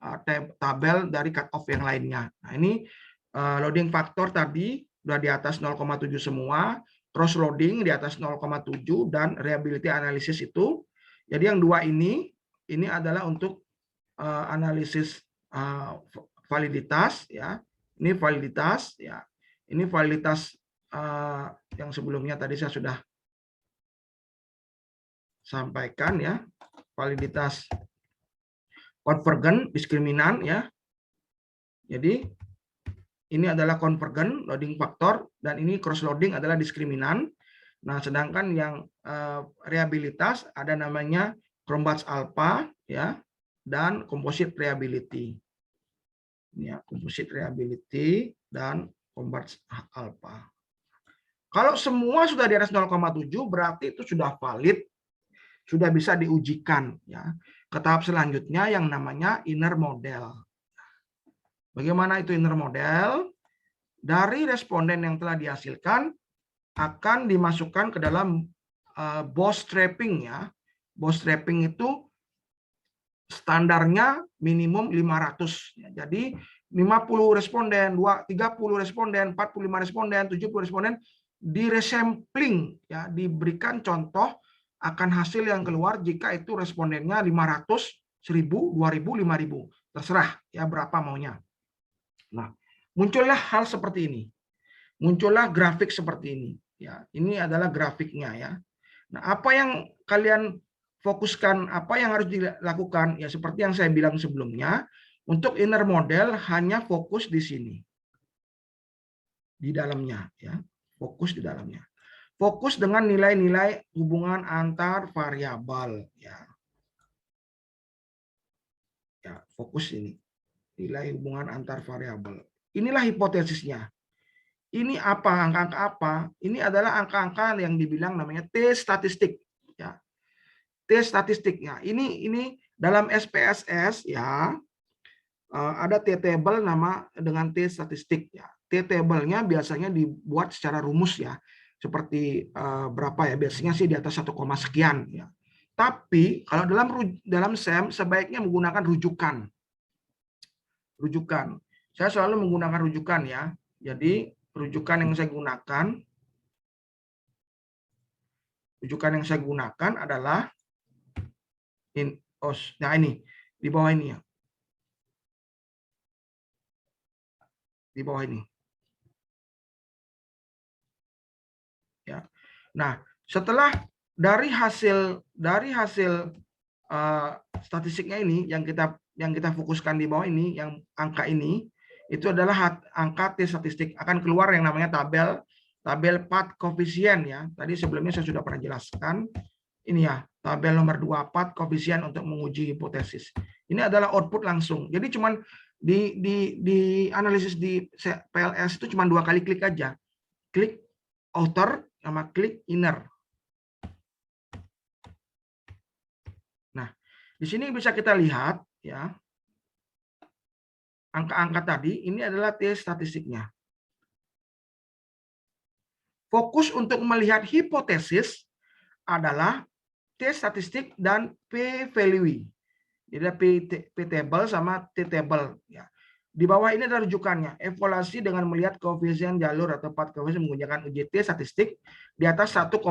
tabel dari cut off yang lainnya. Nah, ini loading faktor tadi sudah di atas 0,7 semua, cross loading di atas 0,7, dan reliability analysis itu. Jadi yang dua ini adalah untuk analisis validitas ya. Ini validitas ya. Ini validitas yang sebelumnya tadi saya sudah sampaikan ya. Validitas konvergen diskriminan ya. Jadi ini adalah konvergen loading faktor dan ini cross loading adalah diskriminan. Nah, sedangkan yang reliabilitas ada namanya Crombatch alpha ya, dan composite reliability. Ini ya, composite reliability dan Crombatch alpha. Kalau semua sudah di atas 0,7 berarti itu sudah valid, sudah bisa diujikan ya. Ke tahap selanjutnya yang namanya inner model. Bagaimana itu inner model? Dari responden yang telah dihasilkan akan dimasukkan ke dalam bootstrapping ya. Bootstrapping itu standarnya minimum 500 ya. Jadi 50 responden, 30 responden, 45 responden, 70 responden di resampling ya, diberikan contoh akan hasil yang keluar jika itu respondennya 500, 1000, 2000, 5000, terserah ya berapa maunya. Nah, muncullah hal seperti ini. Muncullah grafik seperti ini ya. Ini adalah grafiknya ya. Nah, apa yang kalian fokuskan, apa yang harus dilakukan ya seperti yang saya bilang sebelumnya, untuk inner model hanya fokus di sini. Di dalamnya ya. Fokus di dalamnya. Fokus dengan nilai-nilai hubungan antar variabel ya. Ya, fokus ini. Nilai hubungan antar variabel. Inilah hipotesisnya. Ini apa, angka-angka apa? Ini adalah angka-angka yang dibilang namanya T statistik ya. T statistiknya. Ini dalam SPSS ya. Ada T-table nama dengan T statistik ya. T-table-nya biasanya dibuat secara rumus ya. Seperti berapa ya? Biasanya sih di atas 1, sekian ya. Tapi kalau dalam SEM sebaiknya menggunakan rujukan. Rujukan. Saya selalu menggunakan rujukan ya. Jadi rujukan yang saya gunakan adalah nah ini di bawah ini ya. Di bawah ini. Ya. Nah, setelah dari hasil statistiknya ini yang kita fokuskan di bawah ini, yang angka ini itu adalah angka T statistik, akan keluar yang namanya tabel path koefisien ya. Tadi sebelumnya saya sudah pernah jelaskan. Ini ya, tabel nomor 2 path koefisien untuk menguji hipotesis. Ini adalah output langsung. Jadi cuman di analisis di PLS itu cuma 2 kali klik aja. Klik outer sama klik inner. Nah, di sini bisa kita lihat ya. Angka-angka tadi ini adalah T statistiknya. Fokus untuk melihat hipotesis adalah T statistik dan P value. Jadi ada P table sama T table ya. Di bawah ini adalah rujukannya. Evaluasi dengan melihat koefisien jalur atau path koefisien menggunakan uji T statistik di atas 1,96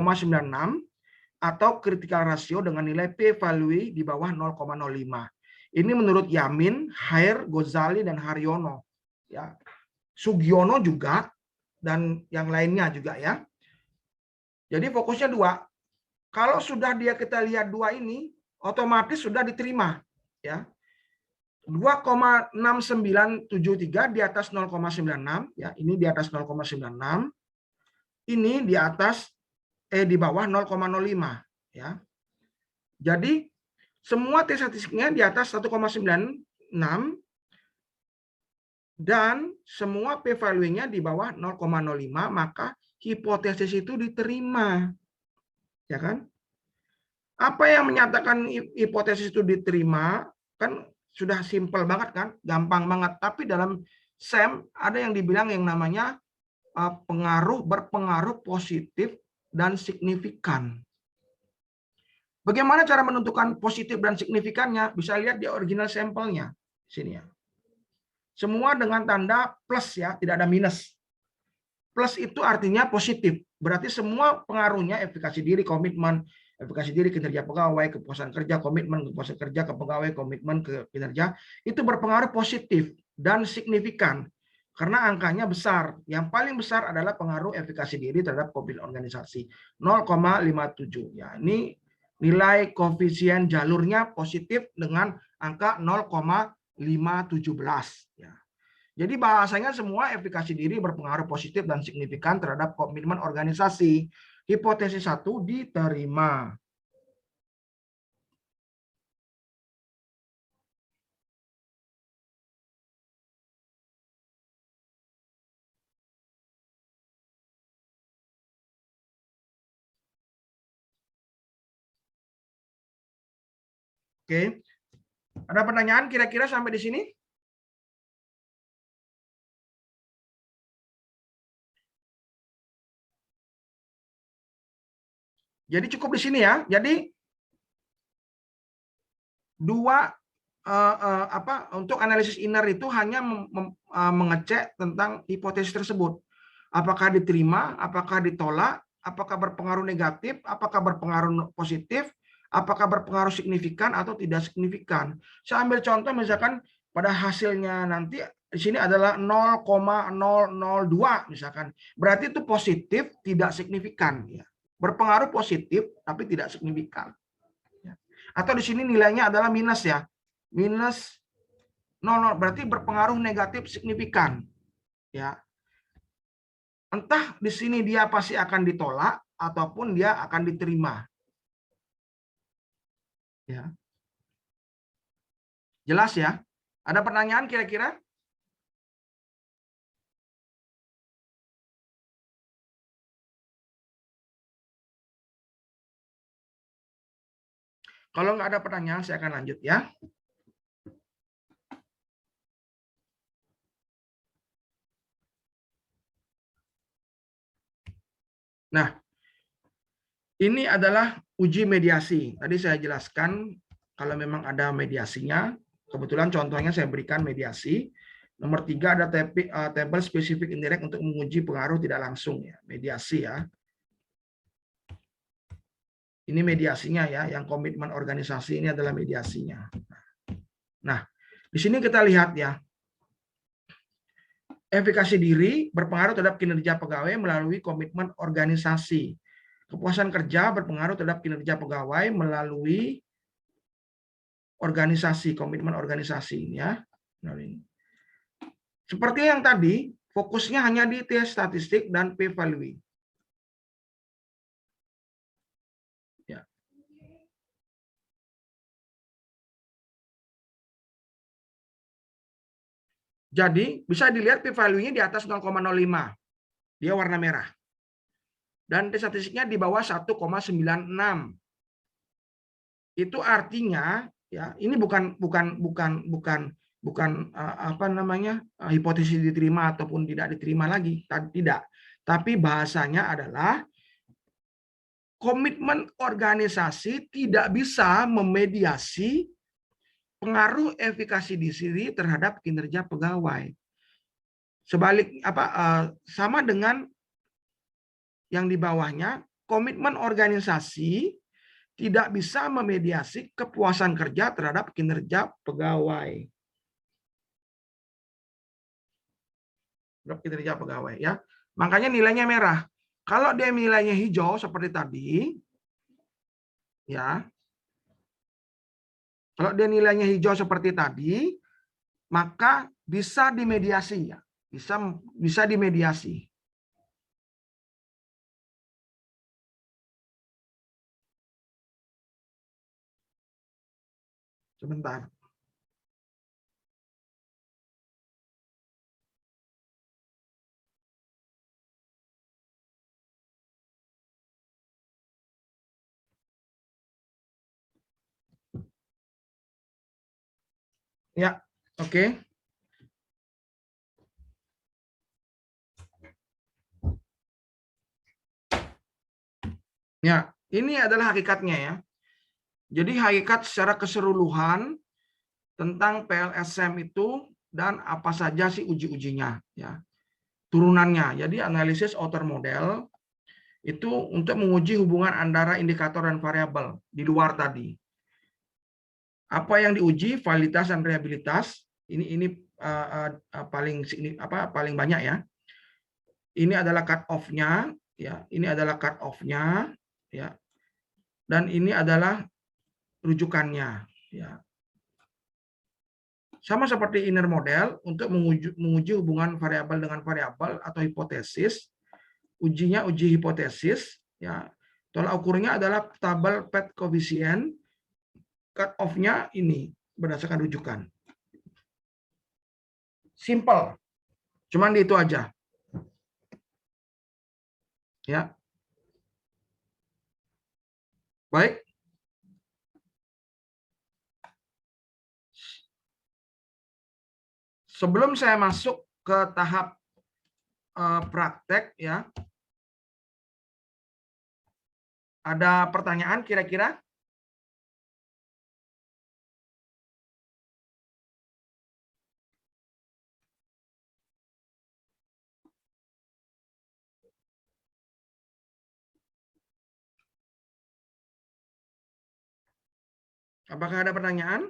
atau critical ratio dengan nilai P value di bawah 0,05. Ini menurut Yamin, Hair, Ghazali, dan Haryono. Ya. Sugiono juga, dan yang lainnya juga ya. Jadi fokusnya 2. Kalau sudah kita lihat dua ini, otomatis sudah diterima, ya. 2,6973 di atas 0,96, ya. Ini di atas 0,96. Ini di atas di bawah 0,05, ya. Jadi semua T statistiknya di atas 1,96 dan semua P value-nya di bawah 0,05, maka hipotesis itu diterima. Ya kan? Apa yang menyatakan hipotesis itu diterima kan sudah simpel banget kan, gampang banget. Tapi dalam SEM ada yang dibilang yang namanya berpengaruh positif dan signifikan. Bagaimana cara menentukan positif dan signifikannya? Bisa lihat di original sampelnya sini ya. Semua dengan tanda plus ya, tidak ada minus. Plus itu artinya positif. Berarti semua pengaruhnya efikasi diri, komitmen, efikasi diri, kinerja pegawai, kepuasan kerja, komitmen, kepuasan kerja ke pegawai, komitmen ke kinerja, itu berpengaruh positif dan signifikan. Karena angkanya besar. Yang paling besar adalah pengaruh efikasi diri terhadap komitmen organisasi. 0,57. Ya, ini nilai koefisien jalurnya positif dengan angka 0,517. Ya. Jadi bahasanya semua efikasi diri berpengaruh positif dan signifikan terhadap komitmen organisasi. Hipotesis 1 diterima. Oke. Ada pertanyaan kira-kira sampai di sini? Jadi cukup di sini ya. Jadi dua untuk analisis inner itu hanya mengecek tentang hipotesis tersebut. Apakah diterima, apakah ditolak, apakah berpengaruh negatif, apakah berpengaruh positif, apakah berpengaruh signifikan atau tidak signifikan. Saya ambil contoh misalkan pada hasilnya nanti di sini adalah 0,002 misalkan. Berarti itu positif, tidak signifikan ya. Berpengaruh positif tapi tidak signifikan. Atau di sini nilainya adalah minus ya. Minus 0, berarti berpengaruh negatif signifikan. Ya. Entah di sini dia pasti akan ditolak ataupun dia akan diterima. Ya. Jelas ya? Ada pertanyaan kira-kira? Kalau nggak ada pertanyaan, saya akan lanjut ya. Nah, ini adalah uji mediasi. Tadi saya jelaskan kalau memang ada mediasinya. Kebetulan contohnya saya berikan mediasi. Nomor 3 ada tabel spesifik indirect untuk menguji pengaruh tidak langsung ya, mediasi ya. Ini mediasinya ya, yang komitmen organisasi ini adalah mediasinya. Nah, di sini kita lihat ya. Efikasi diri berpengaruh terhadap kinerja pegawai melalui komitmen organisasi. Kepuasan kerja berpengaruh terhadap kinerja pegawai melalui organisasi, komitmen organisasi ya. Seperti yang tadi, fokusnya hanya di T statistik dan P value. Ya. Jadi bisa dilihat P value-nya di atas 0,05. Dia warna merah. Dan T statistiknya di bawah 1,96. Itu artinya ya, ini bukan apa namanya hipotesis diterima ataupun tidak diterima lagi, tidak. Tapi bahasanya adalah komitmen organisasi tidak bisa memediasi pengaruh efikasi diri terhadap kinerja pegawai. Sebalik sama dengan yang di bawahnya, komitmen organisasi tidak bisa memediasi kepuasan kerja terhadap kinerja pegawai. Kinerja pegawai ya. Makanya nilainya merah. Kalau dia nilainya hijau seperti tadi, ya. Kalau dia nilainya hijau seperti tadi, maka bisa dimediasi ya. Bisa dimediasi. Sebentar. Ya, oke. Ya, ini adalah hakikatnya ya. Jadi hakikat secara keseluruhan tentang PLSM itu dan apa saja sih uji-ujinya ya. Turunannya. Jadi analisis outer model itu untuk menguji hubungan antara indikator dan variabel di luar tadi. Apa yang diuji, validitas dan reliabilitas. Ini paling banyak ya. Ini adalah cut off-nya ya. Ini adalah cut off-nya ya. Dan ini adalah rujukannya ya. Sama seperti inner model untuk menguji hubungan variabel dengan variabel atau hipotesis. Ujinya uji hipotesis ya. Tolak ukurnya adalah tabel PET koefisien. Cut off-nya ini berdasarkan rujukan. Simple. Cuman di itu aja. Ya. Baik. Sebelum saya masuk ke tahap praktek ya. Ada pertanyaan kira-kira? Apakah ada pertanyaan?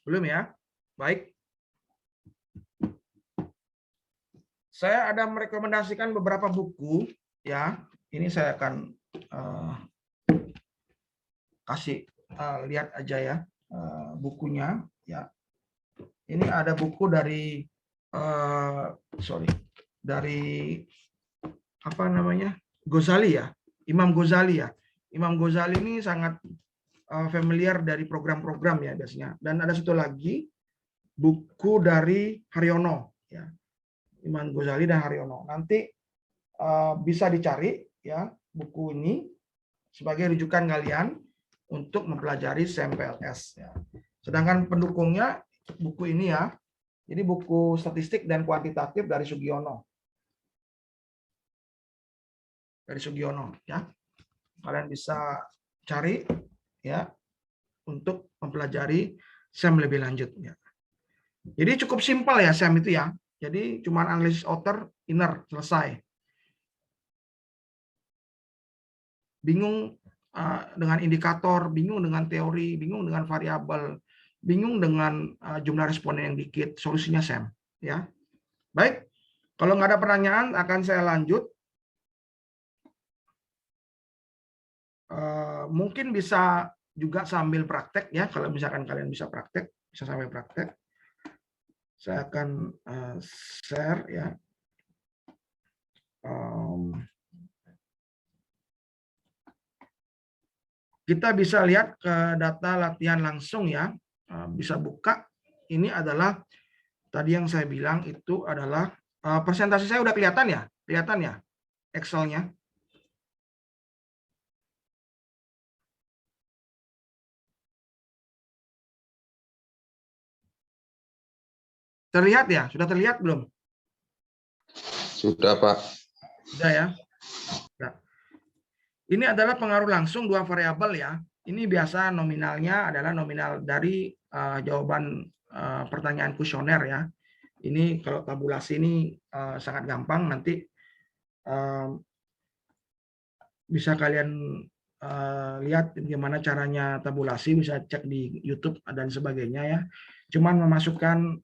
Belum ya? Baik. Saya ada merekomendasikan beberapa buku ya. Ini saya akan kasih lihat aja ya bukunya ya. Ini ada buku dari dari apa namanya? Ghazali ya. Imam Ghazali ya. Imam Ghazali ini sangat familiar dari program-program ya biasanya. Dan ada satu lagi buku dari Haryono ya. Imam Ghazali dan Haryono. Nanti bisa dicari ya buku ini sebagai rujukan kalian untuk mempelajari SEMPLS ya. Sedangkan pendukungnya buku ini ya. Jadi buku statistik dan kuantitatif dari Sugiono. Dari Sugiono ya. Kalian bisa cari ya untuk mempelajari SEM lebih lanjut ya. Jadi cukup simpel ya SEM itu ya. Jadi cuma analisis outer, inner, selesai. Bingung dengan indikator, bingung dengan teori, bingung dengan variabel, bingung dengan jumlah responden yang dikit, solusinya SEM ya. Baik, kalau nggak ada pertanyaan akan saya lanjut. Mungkin bisa juga sambil praktek ya, kalau misalkan kalian bisa praktek, bisa sambil praktek. Saya akan share ya. Kita bisa lihat ke data latihan langsung ya, bisa buka. Ini adalah tadi yang saya bilang itu adalah presentasi saya udah kelihatan ya Excel-nya. Terlihat ya? Sudah terlihat belum? Sudah, Pak. Sudah ya. Nah, ini adalah pengaruh langsung dua variabel ya. Ini biasa nominalnya adalah nominal dari jawaban pertanyaan kuesioner ya. Ini kalau tabulasi ini sangat gampang, nanti bisa kalian lihat gimana caranya tabulasi, bisa cek di YouTube dan sebagainya ya. Cuman memasukkan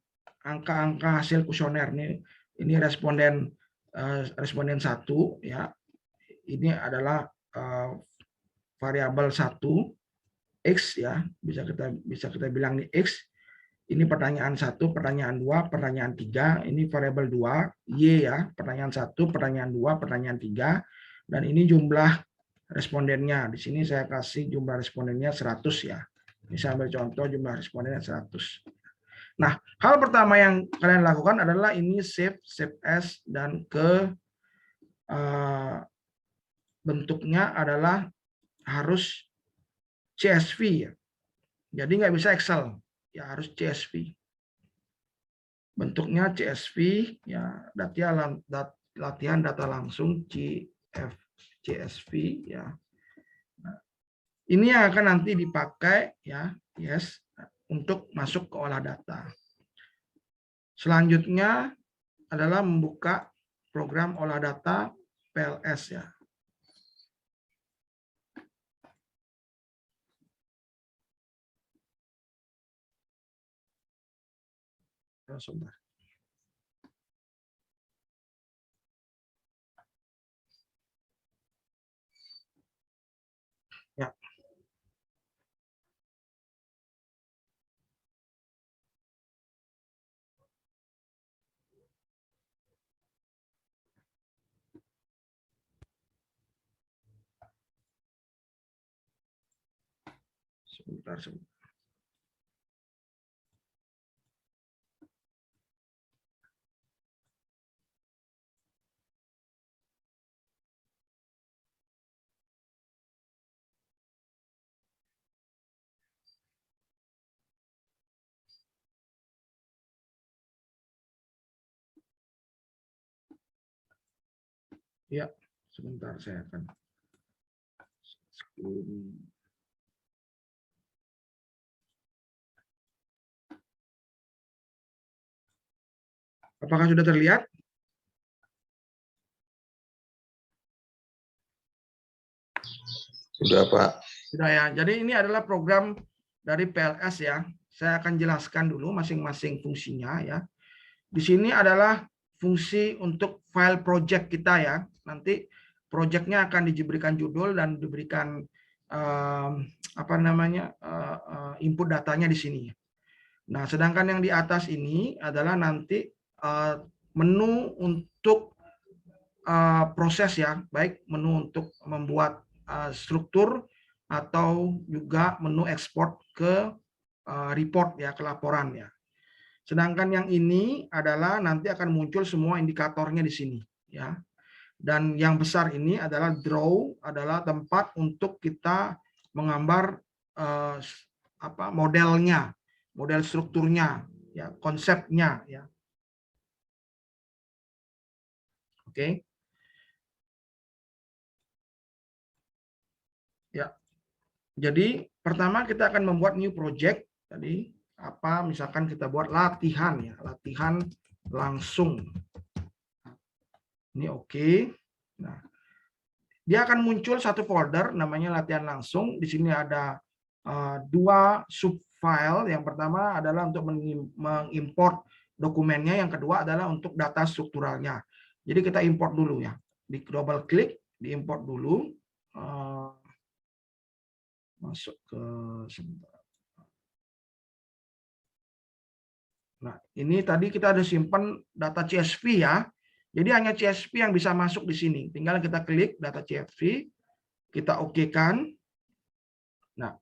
angka-angka hasil kuesioner nih. Ini responden 1 ya. Ini adalah variabel 1 X ya, bisa kita bilang nih X. Ini pertanyaan 1, pertanyaan 2, pertanyaan 3, ini variabel 2 Y ya, pertanyaan 1, pertanyaan 2, pertanyaan 3, dan ini jumlah respondennya. Di sini saya kasih jumlah respondennya 100 ya. Ini saya ambil contoh jumlah respondennya 100. Nah, hal pertama yang kalian lakukan adalah ini save as, dan ke bentuknya adalah harus CSV ya. Jadi nggak bisa Excel, ya harus CSV. Bentuknya CSV ya, latihan data langsung CSV ya. Nah, ini yang akan nanti dipakai ya, yes, untuk masuk ke olah data. Selanjutnya adalah membuka program olah data PLS ya. Sebentar. Ya. Sebentar. Ya, sebentar saya akan Apakah sudah terlihat? Sudah, Pak. Sudah ya. Jadi ini adalah program dari PLS ya. Saya akan jelaskan dulu masing-masing fungsinya ya. Di sini adalah fungsi untuk file project kita ya. Nanti projectnya akan diberikan judul dan diberikan input datanya di sini. Nah, sedangkan yang di atas ini adalah nanti menu untuk proses ya, baik menu untuk membuat struktur atau juga menu ekspor ke report ya, ke laporan ya. Sedangkan yang ini adalah nanti akan muncul semua indikatornya di sini ya. Dan yang besar ini adalah draw, adalah tempat untuk kita menggambar modelnya, model strukturnya ya, konsepnya ya. Oke. Ya. Jadi pertama kita akan membuat new project. Tadi misalkan kita buat latihan ya, latihan langsung. Ini oke. Nah, dia akan muncul satu folder namanya latihan langsung. Di sini ada 2 subfile. Yang pertama adalah untuk mengimport dokumennya, yang kedua adalah untuk data strukturalnya. Jadi kita import dulu ya. Di double klik, diimport dulu. Masuk ke sebentar. Nah, ini tadi kita ada simpan data CSV ya. Jadi hanya CSV yang bisa masuk di sini. Tinggal kita klik data CSV, kita oke-kan. Nah,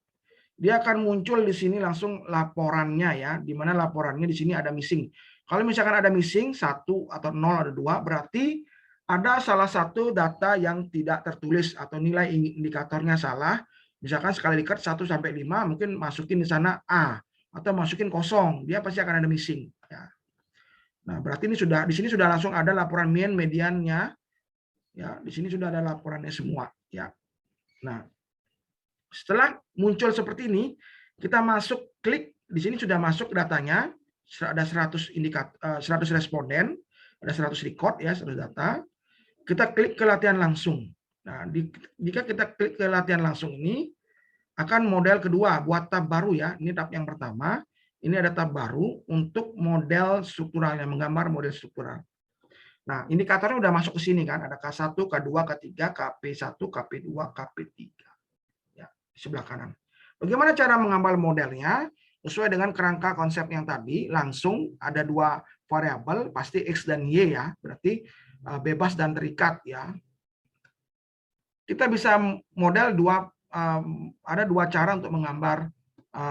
dia akan muncul di sini langsung laporannya ya, di mana laporannya di sini ada missing. Kalau misalkan ada missing 1 atau 0 ada 2, berarti ada salah satu data yang tidak tertulis atau nilai indikatornya salah. Misalkan skala Likert 1 sampai 5, mungkin masukin di sana A atau masukin 0, dia pasti akan ada missing ya. Nah, berarti ini di sini sudah langsung ada laporan mean, mediannya ya, di sini sudah ada laporannya semua ya. Nah, setelah muncul seperti ini, kita masuk klik di sini sudah masuk datanya, ada 100 responden, ada 100 record ya, 100 data. Kita klik ke latihan langsung. Nah, jika kita klik ke latihan langsung ini, akan model kedua, buat tab baru ya. Ini tab yang pertama, ini ada tab baru untuk model strukturalnya, menggambar model struktural. Nah, indikatornya udah masuk ke sini kan, ada K1, K2, K3, KP1, KP2, KP3. Ya, di sebelah kanan. Bagaimana cara mengambil modelnya? Sesuai dengan kerangka konsep yang tadi, langsung ada dua variabel, pasti X dan Y ya, berarti bebas dan terikat ya. Kita bisa model ada dua cara untuk menggambar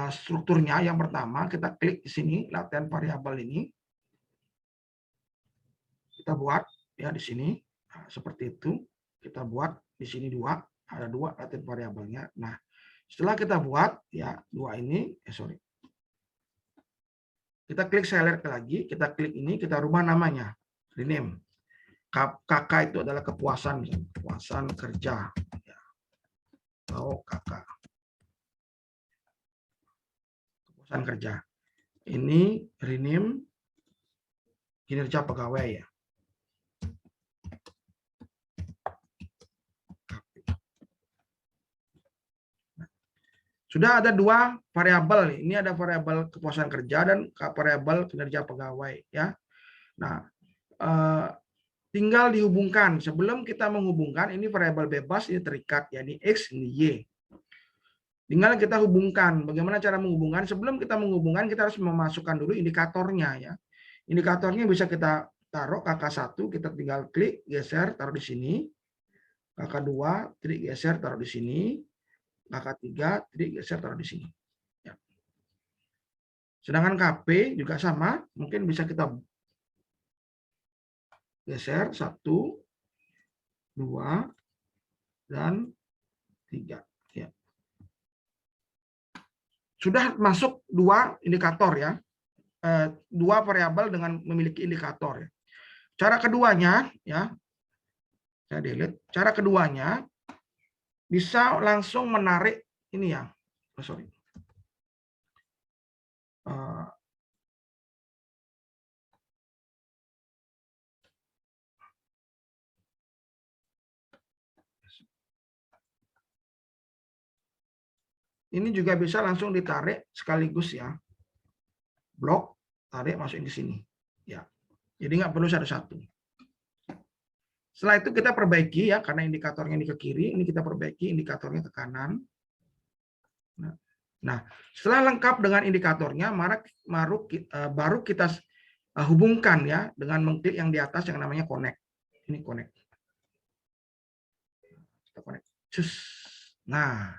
strukturnya. Yang pertama, kita klik di sini, latihan variabel ini. Kita buat ya di sini seperti itu. Kita buat di sini ada dua latihan variabelnya. Nah, setelah kita buat ya dua ini, kita klik select lagi, kita klik ini, kita rubah namanya, rename. KK itu adalah kepuasan kerja. Ya. Atau KK. Kepuasan kerja. Ini rename kinerja pegawai ya. Sudah ada dua variabel. Ini ada variabel kepuasan kerja dan variabel kinerja pegawai ya. Nah, tinggal dihubungkan. Sebelum kita menghubungkan, ini variabel bebas, ini terikat ya, ini X, ini Y. Tinggal kita hubungkan. Bagaimana cara menghubungkan? Sebelum kita menghubungkan, kita harus memasukkan dulu indikatornya ya. Indikatornya bisa kita taruh KK1, kita tinggal klik, geser, taruh di sini. KK2, klik, geser, taruh di sini. KK3, klik, geser, taruh di sini. Ya. Sedangkan KP juga sama, mungkin bisa kita geser 1, 2, dan 3. Ya. Sudah masuk dua indikator ya. Dua variabel dengan memiliki indikator. Ya. Cara keduanya, ya, saya delete. Cara keduanya bisa langsung menarik ini ya. Ini juga bisa langsung ditarik sekaligus ya. Blok, tarik, masukin ke sini. Ya. Jadi nggak perlu satu-satu. Setelah itu kita perbaiki ya, karena indikatornya ini ke kiri, ini kita perbaiki indikatornya ke kanan. Nah, setelah lengkap dengan indikatornya, baru kita hubungkan ya dengan mengklik yang di atas yang namanya connect. Ini connect. Kita connect. Nah,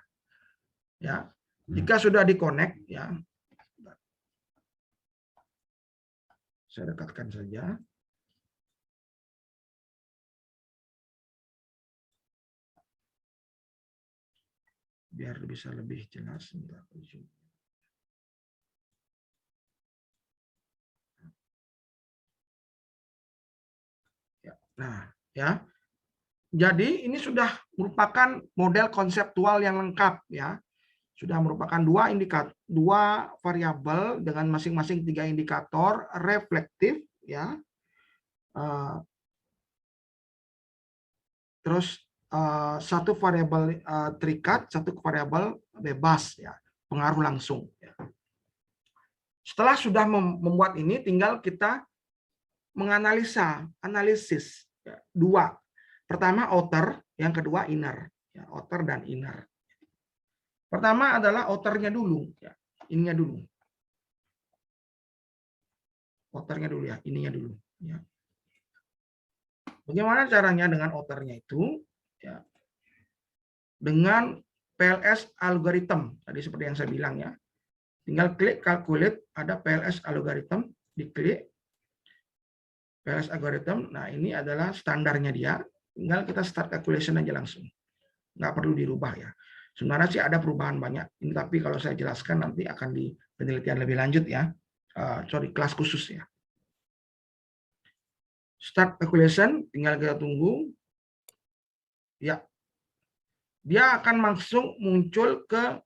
ya, jika sudah di-connect ya, saya dekatkan saja. Biar bisa lebih jelas. Nah, ya. Jadi ini sudah merupakan model konseptual yang lengkap ya. Sudah merupakan dua variabel dengan masing-masing 3 indikator reflektif ya. Terus satu variabel terikat, satu variabel bebas ya, pengaruh langsung ya. Setelah sudah membuat ini, tinggal kita analisis ya, dua. Pertama outer, yang kedua inner ya, outer dan inner. Pertama adalah outernya dulu ya, ininya dulu. Outernya dulu ya, ininya dulu ya. Bagaimana caranya dengan outernya itu? Ya. Dengan PLS algorithm, tadi seperti yang saya bilang ya. Tinggal klik calculate, ada PLS algorithm, diklik. PLS algorithm, nah ini adalah standarnya dia. Tinggal kita start calculation aja langsung. Nggak perlu dirubah ya. Sebenarnya sih ada perubahan banyak, ini, tapi kalau saya jelaskan nanti akan di penelitian lebih lanjut ya. Kelas khusus ya. Start calculation, tinggal kita tunggu. Ya, dia akan langsung muncul ke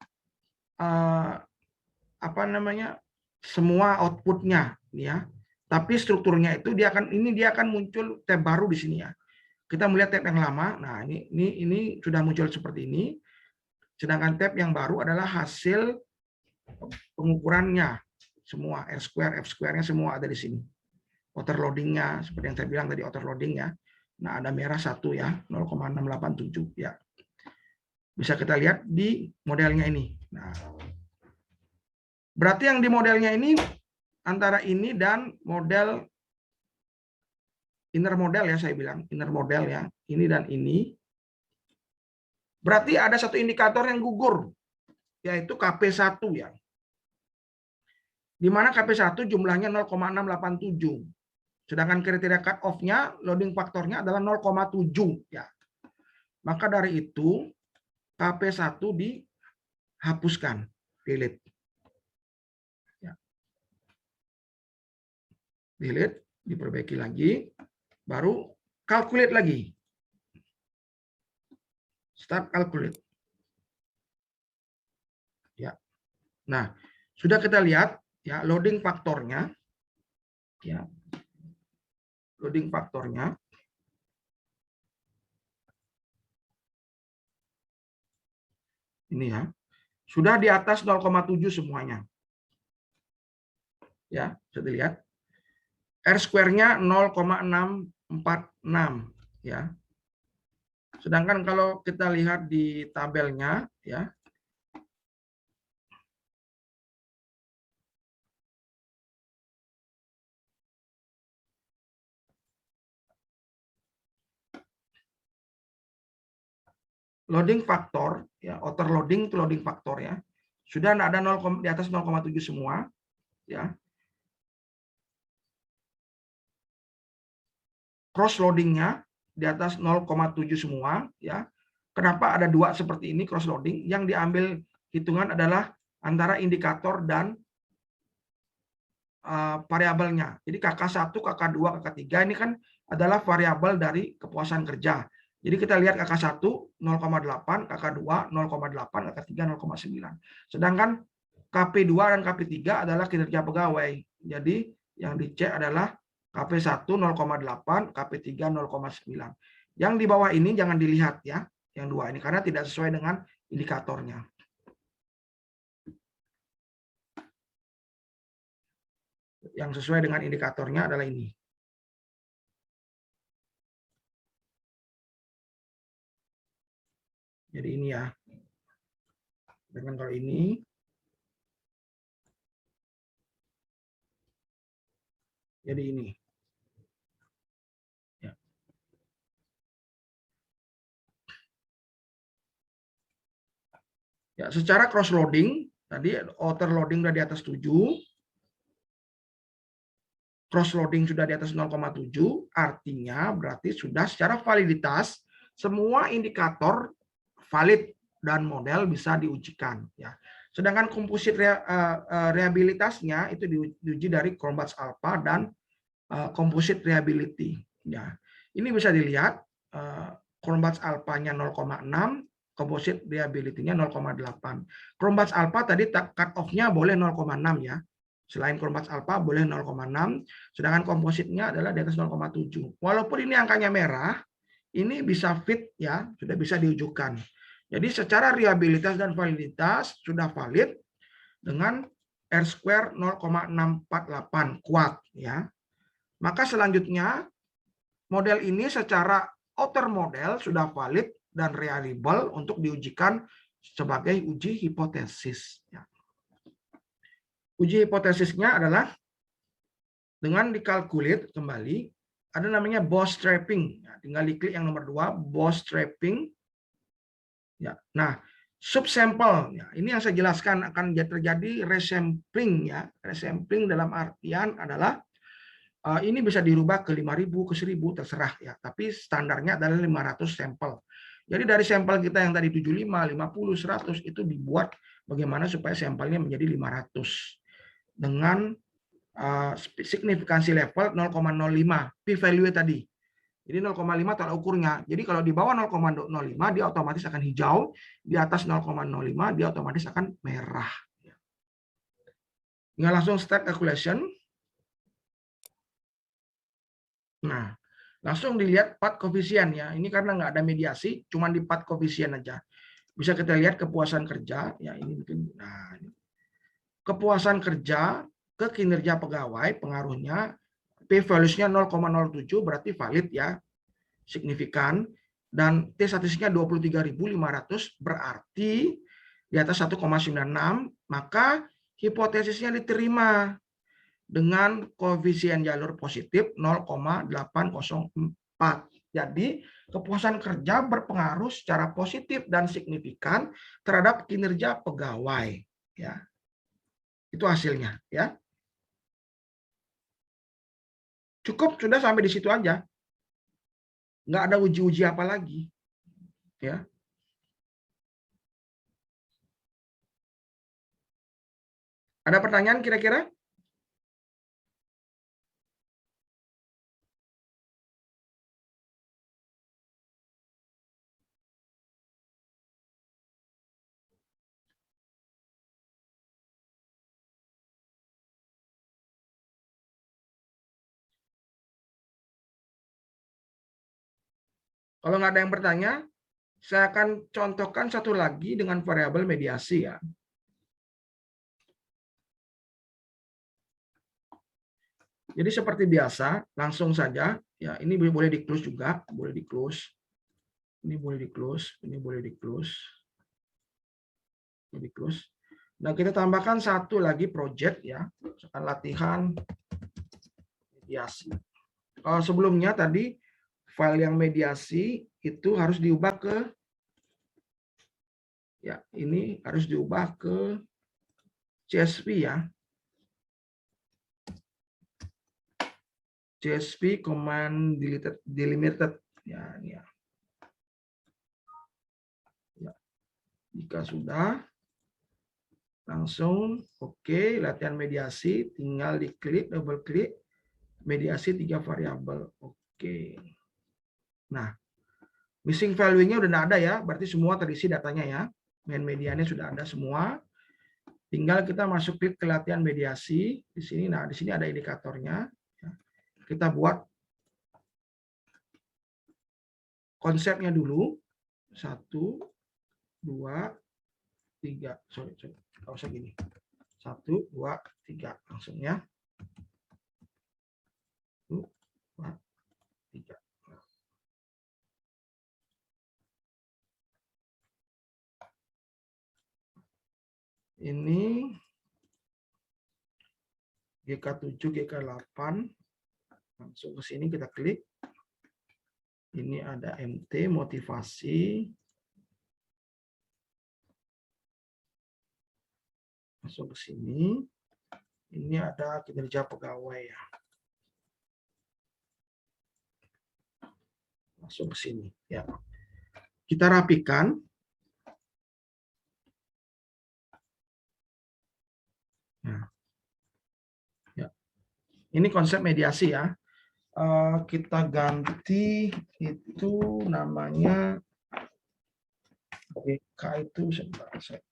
semua outputnya, ya. Tapi strukturnya itu dia akan muncul tab baru di sini ya. kita melihat tab yang lama. Nah, ini sudah muncul seperti ini. Sedangkan tab yang baru adalah hasil pengukurannya. Semua R-square, F-square-nya semua ada di sini. Outer loading-nya, seperti yang saya bilang tadi, outer loading-nya. Nah, ada merah 1 ya, 0,687 ya. Bisa kita lihat di modelnya ini. Nah, berarti yang di modelnya ini antara ini dan model inner model ya, saya bilang inner model ya, ini dan ini. Berarti ada satu indikator yang gugur, yaitu KP1 ya. Di mana KP1 jumlahnya 0,687. Sedangkan kriteria cut off-nya, loading faktornya adalah 0,7 ya. Maka dari itu KP1 dihapuskan, delete. Ya. Delete, diperbaiki lagi, baru calculate lagi. Start calculate. Ya. Nah, sudah kita lihat ya loading faktornya ya. Loading faktornya ini ya. Sudah di atas 0,7 semuanya. Ya, bisa dilihat. R-square-nya 0,646 ya. Sedangkan kalau kita lihat di tabelnya ya, loading faktor ya, outer loading itu loading faktor ya. Sudah ada 0, di atas 0,7 semua ya. Cross loadingnya di atas 0,7 semua ya. Kenapa ada 2 seperti ini cross loading? Yang diambil hitungan adalah antara indikator dan variabelnya. Jadi KK1, KK2, KK3 ini kan adalah variabel dari kepuasan kerja. Jadi kita lihat KK1 0,8, KK2 0,8, KK3 0,9. Sedangkan KP2 dan KP3 adalah kinerja pegawai. Jadi yang dicek adalah KP1 0,8, KP3 0,9. Yang di bawah ini jangan dilihat ya, yang 2 ini karena tidak sesuai dengan indikatornya. Yang sesuai dengan indikatornya adalah ini. Jadi ini ya. Dengan kalau ini. Jadi ini. Ya. Ya, secara cross loading, tadi outer loading sudah di atas 7. Cross loading sudah di atas 0,7, artinya berarti sudah secara validitas semua indikator valid dan model bisa diujikan ya. Sedangkan komposit rehabilitasnya itu diuji dari Cronbach's alpha dan komposit reliability ya. Ini bisa dilihat Cronbach's alpha-nya 0,6, komposit reliability-nya 0,8. Cronbach's alpha tadi cut off-nya boleh 0,6 ya. Selain Cronbach's alpha boleh 0,6, sedangkan kompositnya adalah di atas 0,7. Walaupun ini angkanya merah, ini bisa fit ya, sudah bisa diujukan. Jadi secara reliabilitas dan validitas sudah valid dengan R-square 0,648 kuat ya. Maka selanjutnya model ini secara outer model sudah valid dan reliable untuk diujikan sebagai uji hipotesis ya. Uji hipotesisnya adalah dengan dikalkulit kembali, ada namanya bootstrapping. Ya, tinggal diklik yang nomor 2, bootstrapping. Ya, nah, subsample. Ya, ini yang saya jelaskan akan terjadi resampling. Ya, resampling dalam artian adalah ini bisa dirubah ke 5.000, ke 1.000, terserah ya. Tapi standarnya adalah 500 sampel. Jadi dari sampel kita yang tadi 75, 50, 100 itu dibuat bagaimana supaya sampelnya menjadi 500. Dengan signifikansi level 0,05 p-value tadi. Jadi 0,5 tolak ukurnya. Jadi kalau di bawah 0,05 dia otomatis akan hijau, di atas 0,05 dia otomatis akan merah. Tinggal langsung start calculation. Nah, Langsung dilihat path koefisien ya. Ini karena nggak ada mediasi, cuma di path koefisien aja. Bisa kita lihat kepuasan kerja ya, ini mungkin. Nah, kepuasan kerja ke kinerja pegawai pengaruhnya p-value-nya 0,07 berarti valid ya, signifikan, dan T statistiknya 23.500 berarti di atas 1,96, maka hipotesisnya diterima dengan koefisien jalur positif 0,804. Jadi kepuasan kerja berpengaruh secara positif dan signifikan terhadap kinerja pegawai ya. Itu hasilnya ya. Cukup sudah sampai di situ aja. Nggak ada uji-uji apa lagi ya. Ada pertanyaan kira-kira? Kalau nggak ada yang bertanya, saya akan contohkan satu lagi dengan variabel mediasi ya. Jadi seperti biasa, langsung saja ya. Ini boleh di close juga, boleh di close. Ini boleh di close, ini boleh di close. Boleh di close. Nah, kita tambahkan satu lagi project ya, misalkan latihan mediasi. Kalau sebelumnya tadi file yang mediasi itu harus diubah ke ya, ini harus diubah ke CSV ya. CSV command delimited ya, ini ya. Ya. Jika sudah langsung oke, latihan mediasi, tinggal diklik, double klik mediasi 3 variabel. Oke. Nah, missing value-nya udah nggak ada ya, berarti semua terisi datanya ya. Main medianya sudah ada semua. Tinggal kita masuk klik ke latihan mediasi di sini. Nah, di sini ada indikatornya. Kita buat konsepnya dulu. 1, 2, 3. Sorry. Nggak usah gini. 1, 2, 3. Langsung ya. 1, 2, 3. Ini GK7, GK8. Langsung ke sini kita klik. Ini ada MT, motivasi. Masuk ke sini. Ini ada kinerja pegawai ya. Masuk ke sini ya. Kita rapikan. Nah. Ya. Ini konsep mediasi ya. Kita ganti itu namanya GK itu sebentar saya.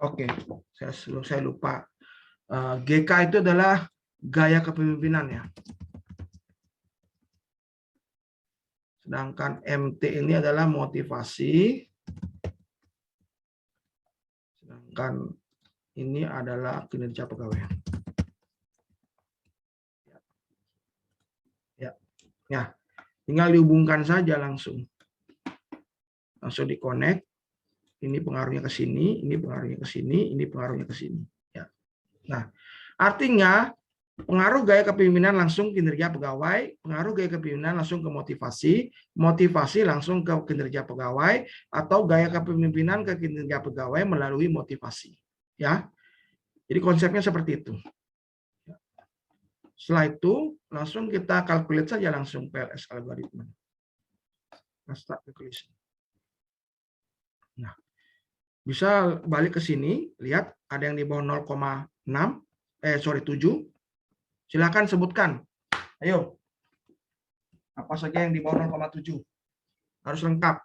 Oke, saya lupa. GK itu adalah gaya kepemimpinan ya. Sedangkan MT ini adalah motivasi. Sedangkan ini adalah kinerja pegawai. Ya, tinggal dihubungkan saja langsung. Langsung di-connect. Ini pengaruhnya ke sini, ini pengaruhnya ke sini, ini pengaruhnya ke sini. Ya. Nah, artinya pengaruh gaya kepemimpinan langsung kinerja pegawai, pengaruh gaya kepemimpinan langsung ke motivasi, motivasi langsung ke kinerja pegawai, atau gaya kepemimpinan ke kinerja pegawai melalui motivasi. Ya, jadi konsepnya seperti itu. Setelah itu langsung kita calculate saja langsung PLS algoritma. Start calculation. Nah, bisa balik ke sini, lihat ada yang di bawah 0,6, 7. Silakan sebutkan. Ayo. Apa saja yang di bawah 0,7? Harus lengkap.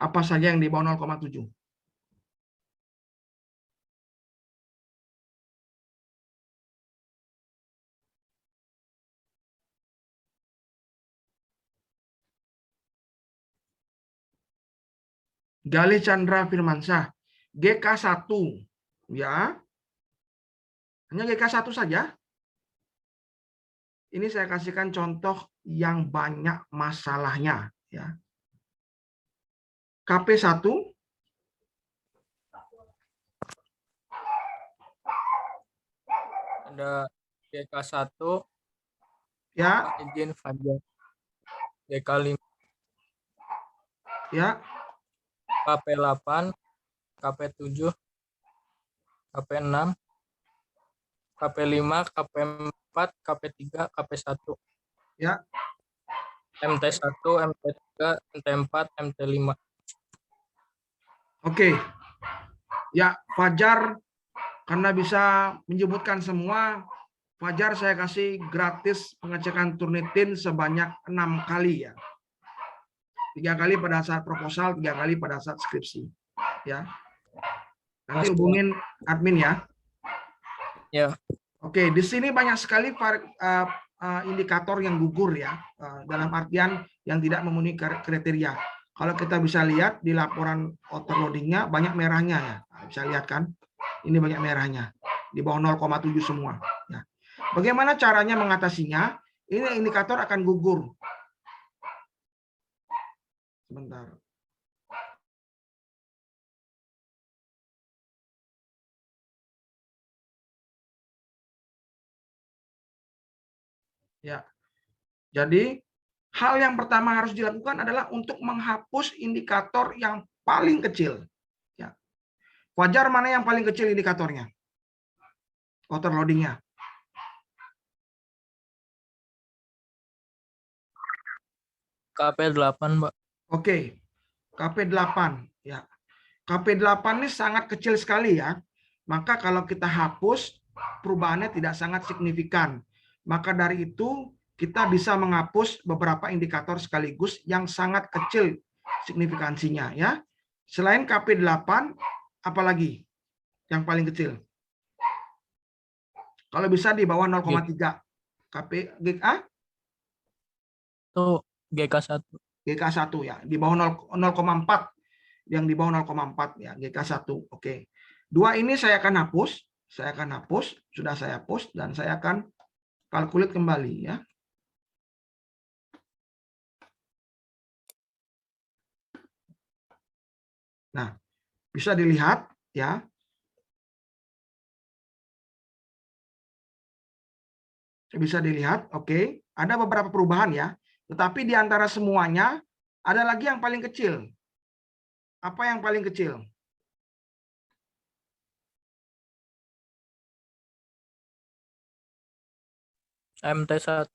Apa saja yang di bawah 0,7? Gali Chandra Firmansyah, GK1, ya. Hanya GK1 saja. Ini saya kasihkan contoh yang banyak masalahnya, ya. KP1, ada GK1, ya, izin Fajar, GK5, ya, KP8, KP7, KP6, KP5, KP4, KP3, KP1, ya. MT1, MT3, MT4, MT5. Oke. Ya, Fajar, karena bisa menyebutkan semua, Fajar saya kasih gratis pengecekan Turnitin sebanyak 6 kali, ya. 3 kali pada saat proposal, 3 kali pada saat skripsi, ya. Nanti hubungin admin, ya. Ya. Oke, di sini banyak sekali indikator yang gugur, ya, dalam artian yang tidak memenuhi kriteria. Kalau kita bisa lihat di laporan overloadingnya banyak merahnya, ya. Bisa lihat kan? Ini banyak merahnya di bawah 0,7 semua. Ya. Bagaimana caranya mengatasinya? Ini indikator akan gugur. Sebentar. Ya. Jadi hal yang pertama harus dilakukan adalah untuk menghapus indikator yang paling kecil. Ya. Wajar mana yang paling kecil indikatornya? Overloadingnya. KP8, Mbak. Oke. KP8, ya. KP8 ini sangat kecil sekali, ya. Maka kalau kita hapus, perubahannya tidak sangat signifikan. Maka dari itu kita bisa menghapus beberapa indikator sekaligus yang sangat kecil signifikansinya, ya. Selain KP8, apalagi yang paling kecil? Kalau bisa di bawah 0,3. KP GK? Itu GK1. GK1, ya, di bawah 0,4. Yang di bawah 0,4, ya, GK1. Oke. 2 ini saya akan hapus, sudah saya hapus dan saya akan kalkulit kembali, ya. Nah, bisa dilihat, ya. Bisa dilihat, oke. Ada beberapa perubahan, ya. Tetapi di antara semuanya ada lagi yang paling kecil. Apa yang paling kecil? MT1.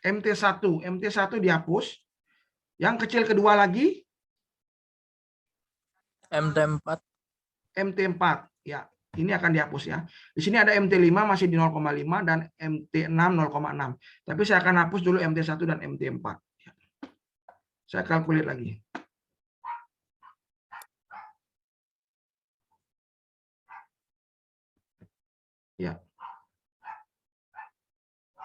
MT1 dihapus. Yang kecil kedua lagi? MT4. MT4, ya. Ini akan dihapus, ya. Di sini ada MT5 masih di 0,5 dan MT6 0,6. Tapi saya akan hapus dulu MT1 dan MT4. Ya. Saya kalkulit lagi. Ya.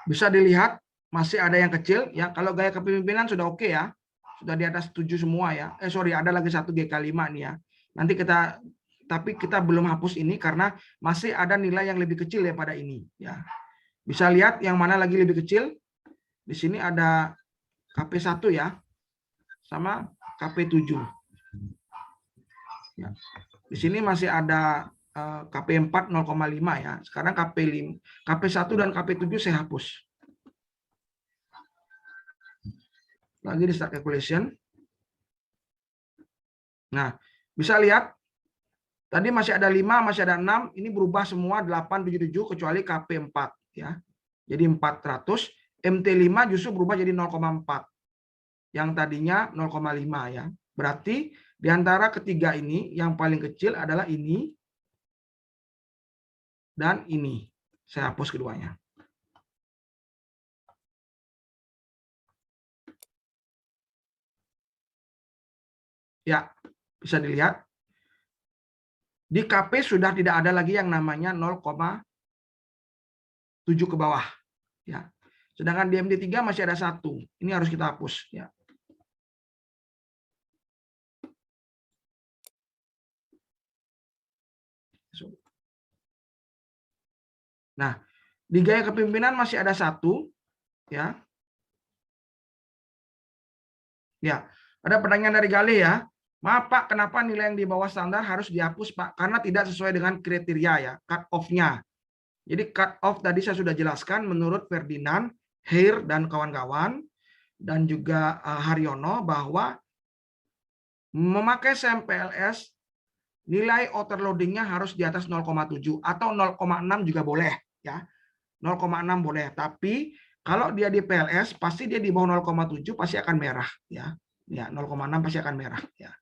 Bisa dilihat masih ada yang kecil, ya. Kalau gaya kepemimpinan sudah oke, ya. Sudah di atas 7 semua, ya. Sorry, ada lagi satu GK5 nih, ya. Nanti tapi kita belum hapus ini karena masih ada nilai yang lebih kecil daripada ini, ya. Bisa lihat yang mana lagi lebih kecil? Di sini ada KP1, ya. Sama KP7. Ya. Di sini masih ada KP4 0,5, ya. Sekarang KP1 dan KP7 saya hapus. Lagi di start calculation. Nah, bisa lihat tadi masih ada 5, masih ada 6, ini berubah semua 877 kecuali KP4 ya. Jadi 400, MT5 justru berubah jadi 0,4. Yang tadinya 0,5 ya. Berarti di antara ketiga ini yang paling kecil adalah ini dan ini. Saya hapus keduanya. Ya, bisa dilihat. Di KP sudah tidak ada lagi yang namanya 0,7 ke bawah. Ya. Sedangkan di MD3 masih ada 1. Ini harus kita hapus. Ya. Nah, di gaya kepemimpinan masih ada 1. Ya. Ya, ada pertanyaan dari Galih ya. Maaf Pak, kenapa nilai yang di bawah standar harus dihapus Pak? Karena tidak sesuai dengan kriteria ya, cut off-nya. Jadi cut off tadi saya sudah jelaskan menurut Ferdinand, Heir dan kawan-kawan dan juga Haryono bahwa memakai SEM-PLS nilai overloadingnya harus di atas 0,7 atau 0,6 juga boleh ya. 0,6 boleh, tapi kalau dia di PLS pasti dia di bawah 0,7 pasti akan merah ya. Ya, 0,6 pasti akan merah ya.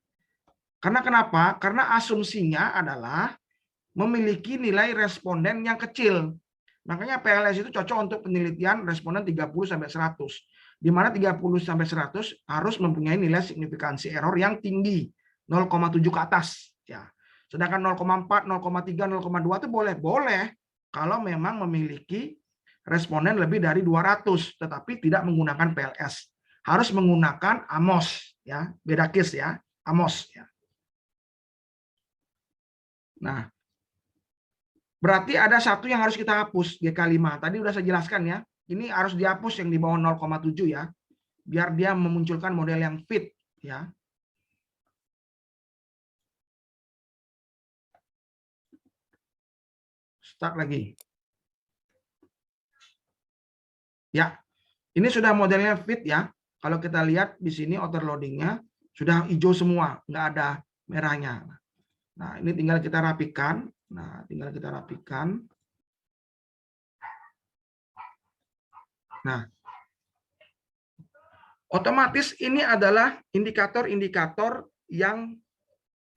Karena kenapa? Karena asumsinya adalah memiliki nilai responden yang kecil. Makanya PLS itu cocok untuk penelitian responden 30 sampai 100. Di mana 30 sampai 100 harus mempunyai nilai signifikansi error yang tinggi, 0,7 ke atas ya. Sedangkan 0,4, 0,3, 0,2 itu boleh kalau memang memiliki responden lebih dari 200 tetapi tidak menggunakan PLS. Harus menggunakan AMOS ya, beda case ya, AMOS ya. Nah, berarti ada satu yang harus kita hapus, GK5. Tadi udah saya jelaskan ya. Ini harus dihapus yang di bawah 0,7 ya. Biar dia memunculkan model yang fit ya. Start lagi. Ya, ini sudah modelnya fit ya. Kalau kita lihat di sini overloadingnya sudah hijau semua, nggak ada merahnya. Nah, ini tinggal kita rapikan. Nah, tinggal kita rapikan. Nah, otomatis ini adalah indikator-indikator yang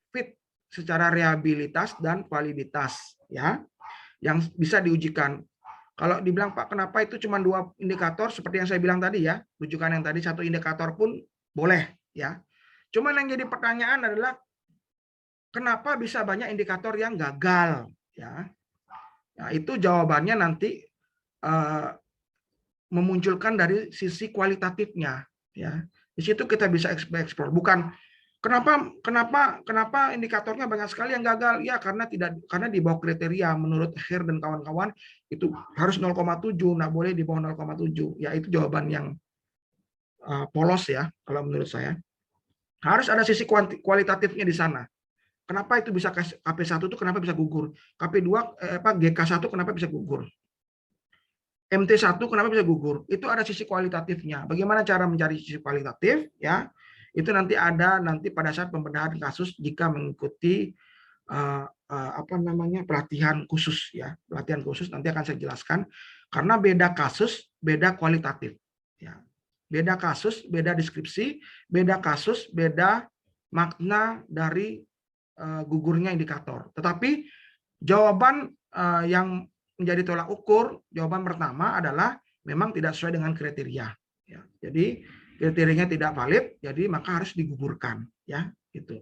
fit secara reliabilitas dan validitas ya, yang bisa diujikan. Kalau dibilang Pak, kenapa itu cuma 2 indikator seperti yang saya bilang tadi ya, rujukan yang tadi 1 indikator pun boleh ya. Cuman yang jadi pertanyaan adalah kenapa bisa banyak indikator yang gagal ya. Nah, itu jawabannya nanti memunculkan dari sisi kualitatifnya ya. Di situ kita bisa eksplor. Bukan kenapa indikatornya banyak sekali yang gagal ya, karena di bawah kriteria menurut Heir dan kawan-kawan itu harus 0,7, nah boleh di bawah 0,7 ya. Itu jawaban yang polos ya kalau menurut saya. Harus ada sisi kualitatifnya di sana. Kenapa itu bisa KP1 itu kenapa bisa gugur? KP2 GK1 kenapa bisa gugur? MT1 kenapa bisa gugur? Itu ada sisi kualitatifnya. Bagaimana cara mencari sisi kualitatif ya? Itu nanti ada pada saat pembenahan kasus jika mengikuti pelatihan khusus ya. Pelatihan khusus nanti akan saya jelaskan karena beda kasus, beda kualitatif ya. Beda kasus, beda deskripsi, beda kasus, beda makna dari gugurnya indikator. Tetapi jawaban yang menjadi tolak ukur, jawaban pertama adalah memang tidak sesuai dengan kriteria. Ya. Jadi kriterianya tidak valid, jadi maka harus digugurkan. Ya, gitu.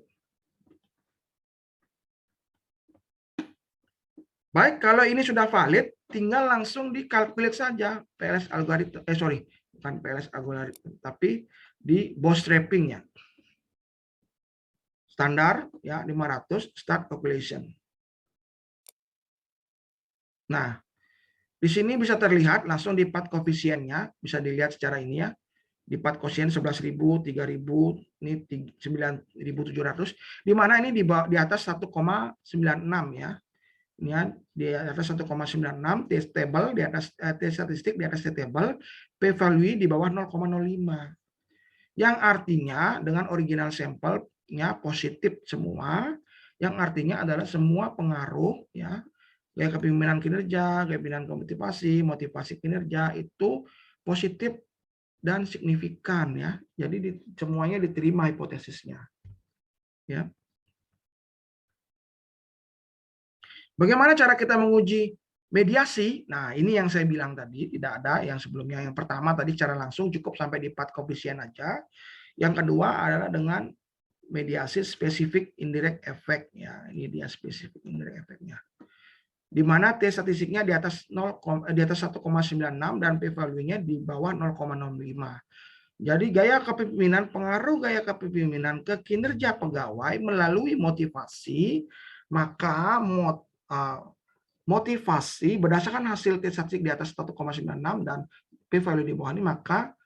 Baik, kalau ini sudah valid, tinggal langsung dikalkulate saja PLS algoritma. Bukan PLS algoritma, tapi di bootstrapping-nya. Standar ya 500 start calculation. Nah, di sini bisa terlihat langsung di part koefisiennya, bisa dilihat secara ini ya. Di part koefisien 11.000, 3.000, ini 9.700, di mana ini di atas 1,96 ya. Ini ya, di atas 1,96, T stable di atas T statistik di atas T table, P value di bawah 0,05. yang artinya dengan original sampelnya positif semua, yang artinya adalah semua pengaruh ya, gaya kepemimpinan kinerja, gaya kepemimpinan motivasi, motivasi kinerja itu positif dan signifikan ya. Jadi semuanya diterima hipotesisnya. Ya. Bagaimana cara kita menguji mediasi? Nah, ini yang saya bilang tadi, tidak ada yang sebelumnya. Yang pertama tadi secara langsung cukup sampai di 4 koefisien aja. Yang kedua adalah dengan mediasi spesifik indirect effect ya. Ini dia spesifik indirect effect-nya. Di mana T statistiknya di atas 1,96 dan P value-nya di bawah 0,05. Jadi gaya kepemimpinan, pengaruh gaya kepemimpinan ke kinerja pegawai melalui motivasi, maka motivasi berdasarkan hasil T statistik di atas 1,96 dan P value di bawah ini, maka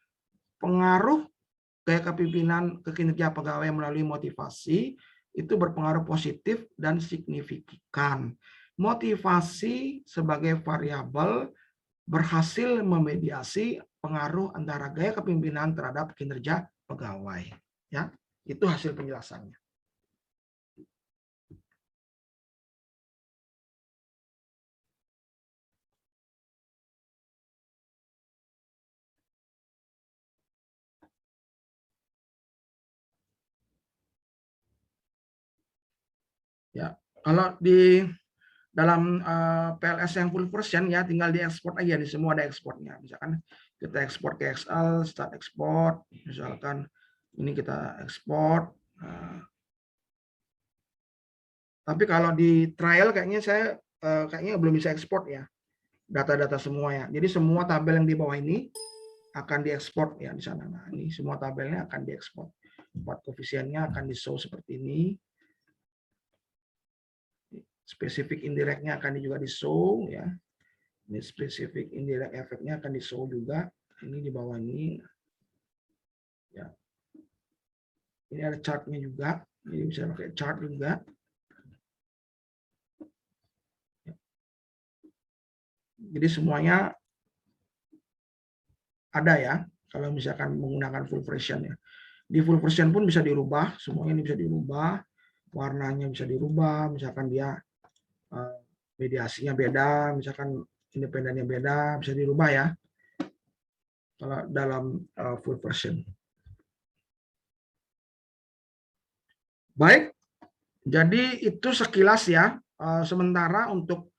pengaruh gaya kepemimpinan ke kinerja pegawai melalui motivasi itu berpengaruh positif dan signifikan. Motivasi sebagai variabel berhasil memediasi pengaruh antara gaya kepemimpinan terhadap kinerja pegawai. Ya, itu hasil penjelasannya. Ya, kalau di dalam PLS yang full version ya tinggal diekspor aja, di semua ada ekspornya. Misalkan kita ekspor ke Excel, start export, misalkan ini kita ekspor. Tapi kalau di trial kayaknya saya kayaknya belum bisa ekspor ya data-data semua ya. Jadi semua tabel yang di bawah ini akan diekspor ya di sana. Nah, ini semua tabelnya akan diekspor. 4 koefisiennya akan di-show seperti ini. Spesifik indirectnya akan juga di-show ya. Ini spesifik indirect efeknya akan di-show juga. Ini di bawah ini. Ya. Ini ada chartnya juga. Jadi bisa pakai chart juga. Jadi semuanya ada ya. Kalau misalkan menggunakan full version ya. Di full version pun bisa dirubah. Semuanya ini bisa dirubah. Warnanya bisa dirubah. Misalkan dia mediasinya beda. Misalkan independennya beda. Bisa dirubah ya. Kalau dalam full version. Baik, jadi itu sekilas ya. Sementara untuk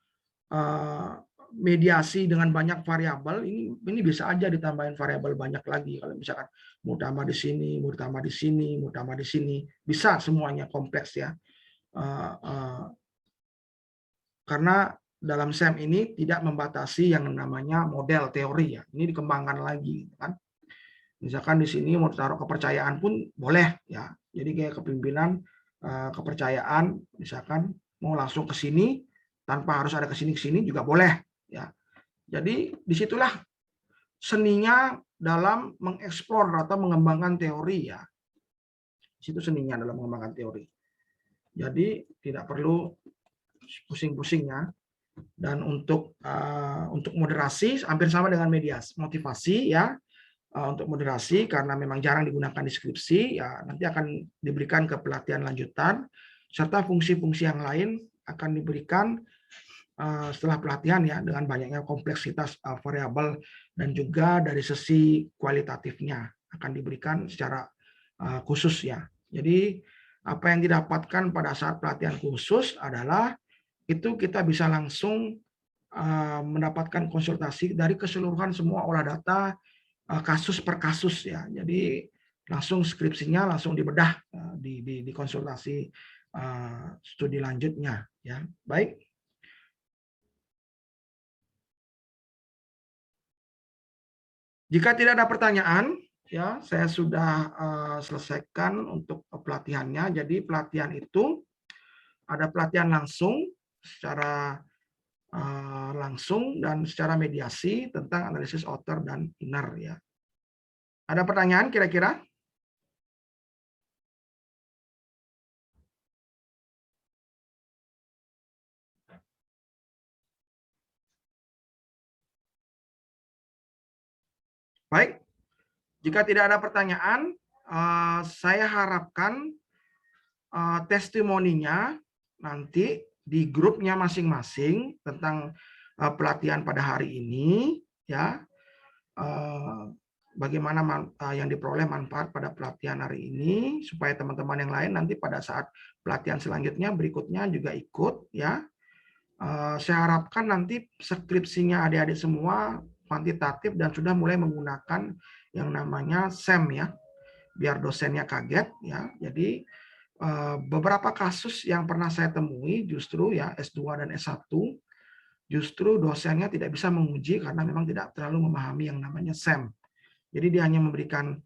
mediasi dengan banyak variabel, ini bisa aja ditambahin variabel banyak lagi. Kalau misalkan mau tambah di sini, mau tambah di sini, mau tambah di sini, bisa semuanya kompleks ya. Karena dalam SEM ini tidak membatasi yang namanya model teori ya. Ini dikembangkan lagi, kan? Misalkan di sini mau taruh kepercayaan pun boleh ya. Jadi kayak kepemimpinan, kepercayaan, misalkan mau langsung ke sini tanpa harus ada ke sini juga boleh ya. Jadi disitulah seninya dalam mengeksplor atau mengembangkan teori ya. Situ seninya dalam mengembangkan teori. Jadi tidak perlu pusing-pusingnya. Dan untuk moderasi hampir sama dengan mediasi, motivasi ya. Untuk moderasi karena memang jarang digunakan di skripsi ya, nanti akan diberikan ke pelatihan lanjutan serta fungsi-fungsi yang lain akan diberikan setelah pelatihan ya, dengan banyaknya kompleksitas variabel dan juga dari sisi kualitatifnya akan diberikan secara khusus ya. Jadi apa yang didapatkan pada saat pelatihan khusus adalah itu kita bisa langsung mendapatkan konsultasi dari keseluruhan semua olah data kasus per kasus ya. Jadi langsung skripsinya langsung dibedah di konsultasi studi lanjutnya ya. Baik. Jika tidak ada pertanyaan ya, saya sudah selesaikan untuk pelatihannya. Jadi pelatihan itu ada pelatihan langsung secara langsung dan secara mediasi tentang analisis outer dan inner ya. Ada pertanyaan kira-kira? Baik, jika tidak ada pertanyaan, saya harapkan testimoninya nanti di grupnya masing-masing tentang pelatihan pada hari ini, ya. Bagaimana yang diperoleh manfaat pada pelatihan hari ini, supaya teman-teman yang lain nanti pada saat pelatihan selanjutnya berikutnya juga ikut, ya. Saya harapkan nanti skripsinya adik-adik semua kuantitatif dan sudah mulai menggunakan yang namanya SEM, ya, biar dosennya kaget, ya. Jadi beberapa kasus yang pernah saya temui justru, ya, S2 dan S1 justru dosennya tidak bisa menguji karena memang tidak terlalu memahami yang namanya SEM. Jadi dia hanya memberikan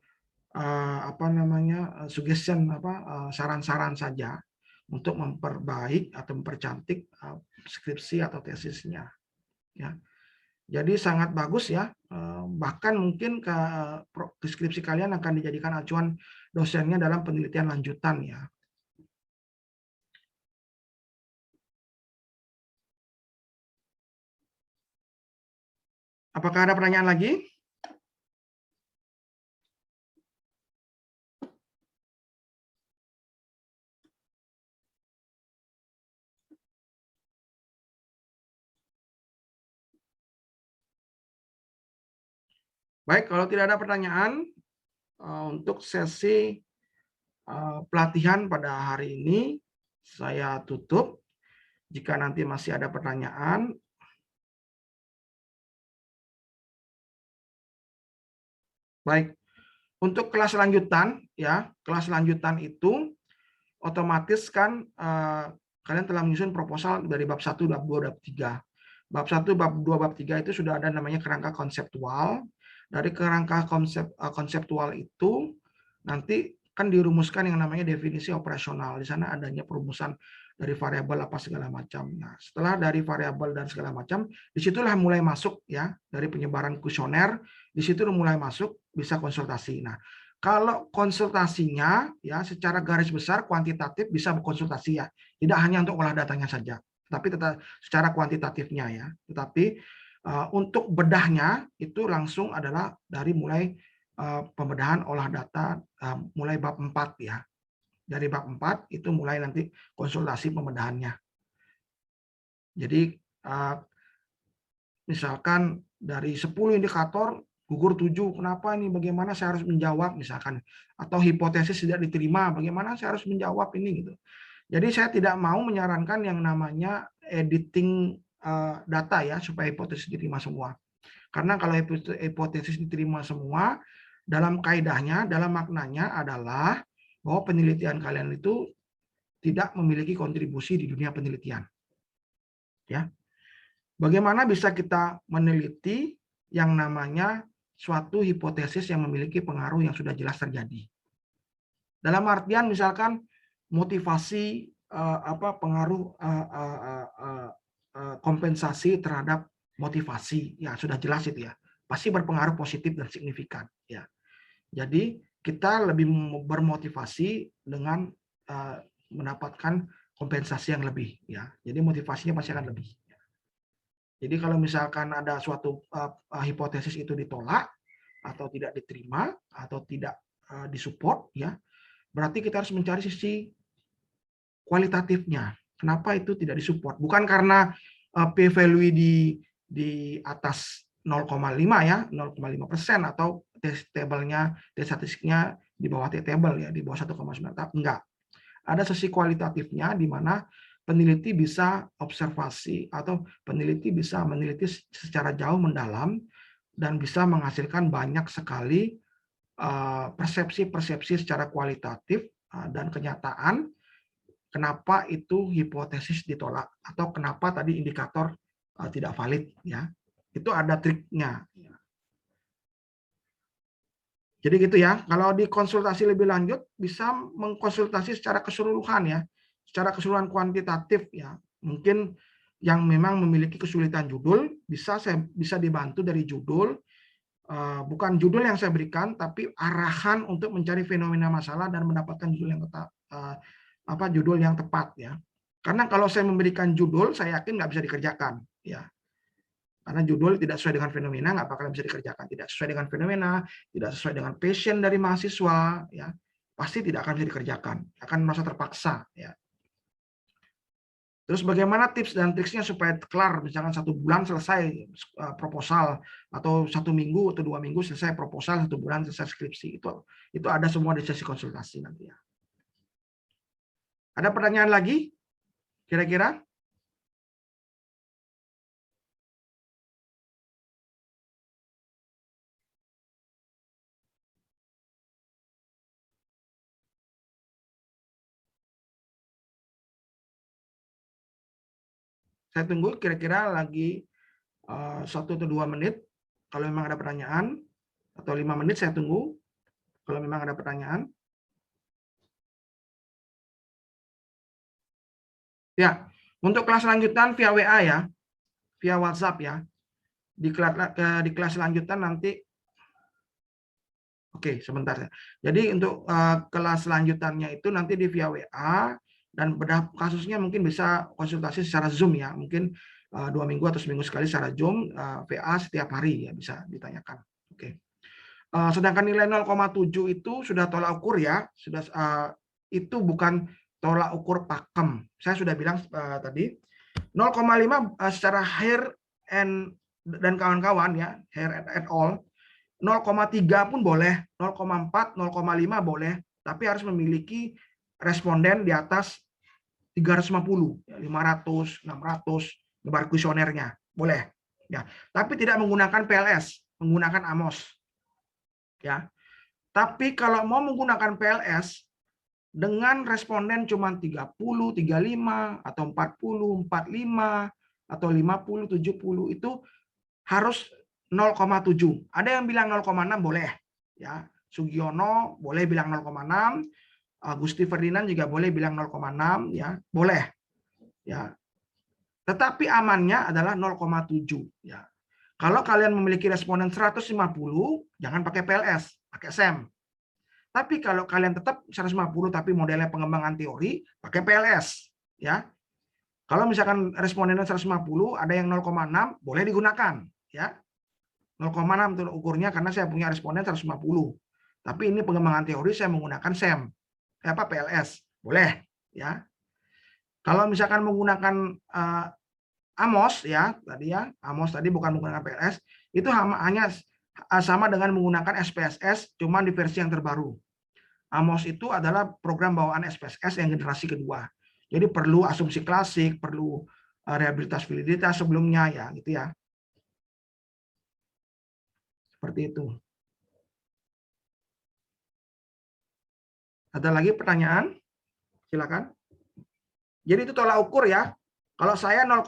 suggestion, saran-saran saja untuk memperbaik atau mempercantik skripsi atau tesisnya, ya. Jadi sangat bagus, ya. Bahkan mungkin ke skripsi kalian akan dijadikan acuan dosennya dalam penelitian lanjutan, ya. Apakah ada pertanyaan lagi? Baik, kalau tidak ada pertanyaan, untuk sesi pelatihan pada hari ini saya tutup. Jika nanti masih ada pertanyaan, baik. Untuk kelas lanjutan, ya, kelas lanjutan itu otomatis kan kalian telah menyusun proposal dari bab 1, bab 2, bab 3. Bab 1, bab 2, bab 3 itu sudah ada namanya kerangka konseptual. Dari kerangka konseptual itu nanti kan dirumuskan yang namanya definisi operasional. Di sana adanya perumusan dari variabel apa segala macam. Nah, setelah dari variabel dan segala macam, disitulah mulai masuk, ya, dari penyebaran kuesioner, di situ mulai masuk bisa konsultasi. Nah, kalau konsultasinya, ya, secara garis besar kuantitatif bisa konsultasi, ya, tidak hanya untuk olah datanya saja, tapi tetap secara kuantitatifnya, ya. Tetapi untuk bedahnya itu langsung adalah dari mulai pembedahan olah data mulai bab 4, ya. Dari bab 4 itu mulai nanti konsultasi pembedahannya. Jadi misalkan dari 10 indikator gugur 7, kenapa ini, bagaimana saya harus menjawab misalkan, atau hipotesis tidak diterima, bagaimana saya harus menjawab ini, gitu. Jadi saya tidak mau menyarankan yang namanya editing data, ya, supaya hipotesis diterima semua. Karena kalau hipotesis diterima semua, dalam kaidahnya, dalam maknanya adalah bahwa penelitian kalian itu tidak memiliki kontribusi di dunia penelitian. Ya. Bagaimana bisa kita meneliti yang namanya suatu hipotesis yang memiliki pengaruh yang sudah jelas terjadi? Dalam artian misalkan motivasi pengaruh kompensasi terhadap motivasi, ya, sudah jelas itu, ya, pasti berpengaruh positif dan signifikan, ya. Jadi kita lebih bermotivasi dengan mendapatkan kompensasi yang lebih, ya. Jadi motivasinya pasti akan lebih. Jadi kalau misalkan ada suatu hipotesis itu ditolak atau tidak diterima atau tidak disupport, ya, berarti kita harus mencari sisi kualitatifnya. Kenapa itu tidak disupport? Bukan karena p-value di atas 0,5, ya, 0,5% atau T-table-nya, T-statistiknya di bawah T-table, ya, di bawah 1,9. Enggak. Ada sisi kualitatifnya di mana peneliti bisa observasi atau peneliti bisa meneliti secara jauh mendalam dan bisa menghasilkan banyak sekali persepsi-persepsi secara kualitatif dan kenyataan kenapa itu hipotesis ditolak atau kenapa tadi indikator tidak valid, ya. Itu ada triknya. Jadi gitu, ya. Kalau dikonsultasi lebih lanjut bisa mengkonsultasi secara keseluruhan, ya. Secara keseluruhan kuantitatif, ya. Mungkin yang memang memiliki kesulitan judul bisa dibantu dari judul, bukan judul yang saya berikan tapi arahan untuk mencari fenomena masalah dan mendapatkan judul yang judul yang tepat, ya. Karena kalau saya memberikan judul, saya yakin nggak bisa dikerjakan, ya. Karena judul tidak sesuai dengan fenomena, nggak bakal bisa dikerjakan. Tidak sesuai dengan fenomena, tidak sesuai dengan passion dari mahasiswa, ya pasti tidak akan bisa dikerjakan. Akan merasa terpaksa. Ya. Terus bagaimana tips dan triksnya supaya kelar, misalkan 1 bulan selesai proposal, atau 1 minggu atau 2 minggu selesai proposal, 1 bulan selesai skripsi. Itu ada semua di sesi konsultasi nanti ya. Ada pertanyaan lagi? Kira-kira? Saya tunggu kira-kira lagi 1 atau 2 menit. Kalau memang ada pertanyaan, atau 5 menit saya tunggu. Kalau memang ada pertanyaan. Ya, untuk kelas lanjutan via WA ya, via WhatsApp ya. Di kelas lanjutan nanti, oke sebentar ya. Jadi untuk kelas lanjutannya itu nanti di via WA, dan bedah kasusnya mungkin bisa konsultasi secara Zoom ya, mungkin 2 minggu atau seminggu sekali secara Zoom, VA setiap hari ya bisa ditanyakan. Oke. Sedangkan nilai 0,7 itu sudah tolak ukur ya, sudah itu bukan tolak ukur pakem. Saya sudah bilang tadi 0,5 secara Hare dan kawan-kawan ya, Hare et al. 0,3 pun boleh, 0,4, 0,5 boleh, tapi harus memiliki responden di atas 350, 500, 600 nyebar kuesionernya, boleh. Ya, tapi tidak menggunakan PLS, menggunakan AMOS. Ya. Tapi kalau mau menggunakan PLS dengan responden cuma 30, 35 atau 40, 45 atau 50, 70 itu harus 0,7. Ada yang bilang 0,6 boleh. Ya, Sugiono boleh bilang 0,6, Gusti Ferdinand juga boleh bilang 0,6 ya, boleh. Ya. Tetapi amannya adalah 0,7 ya. Kalau kalian memiliki responden 150, jangan pakai PLS, pakai SEM. Tapi kalau kalian tetap 150 tapi modelnya pengembangan teori, pakai PLS ya. Kalau misalkan respondennya 150, ada yang 0,6, boleh digunakan ya. 0,6 itu ukurnya karena saya punya responden 150. Tapi ini pengembangan teori saya menggunakan SEM. PLS, boleh ya. Kalau misalkan menggunakan AMOS ya, AMOS tadi bukan menggunakan PLS, itu hanya sama dengan menggunakan SPSS, cuma di versi yang terbaru. AMOS itu adalah program bawaan SPSS yang generasi kedua. Jadi perlu asumsi klasik, perlu rehabilitas validitas sebelumnya ya, gitu ya. Seperti itu. Ada lagi pertanyaan? Silakan. Jadi itu tolak ukur ya. Kalau saya 0,0,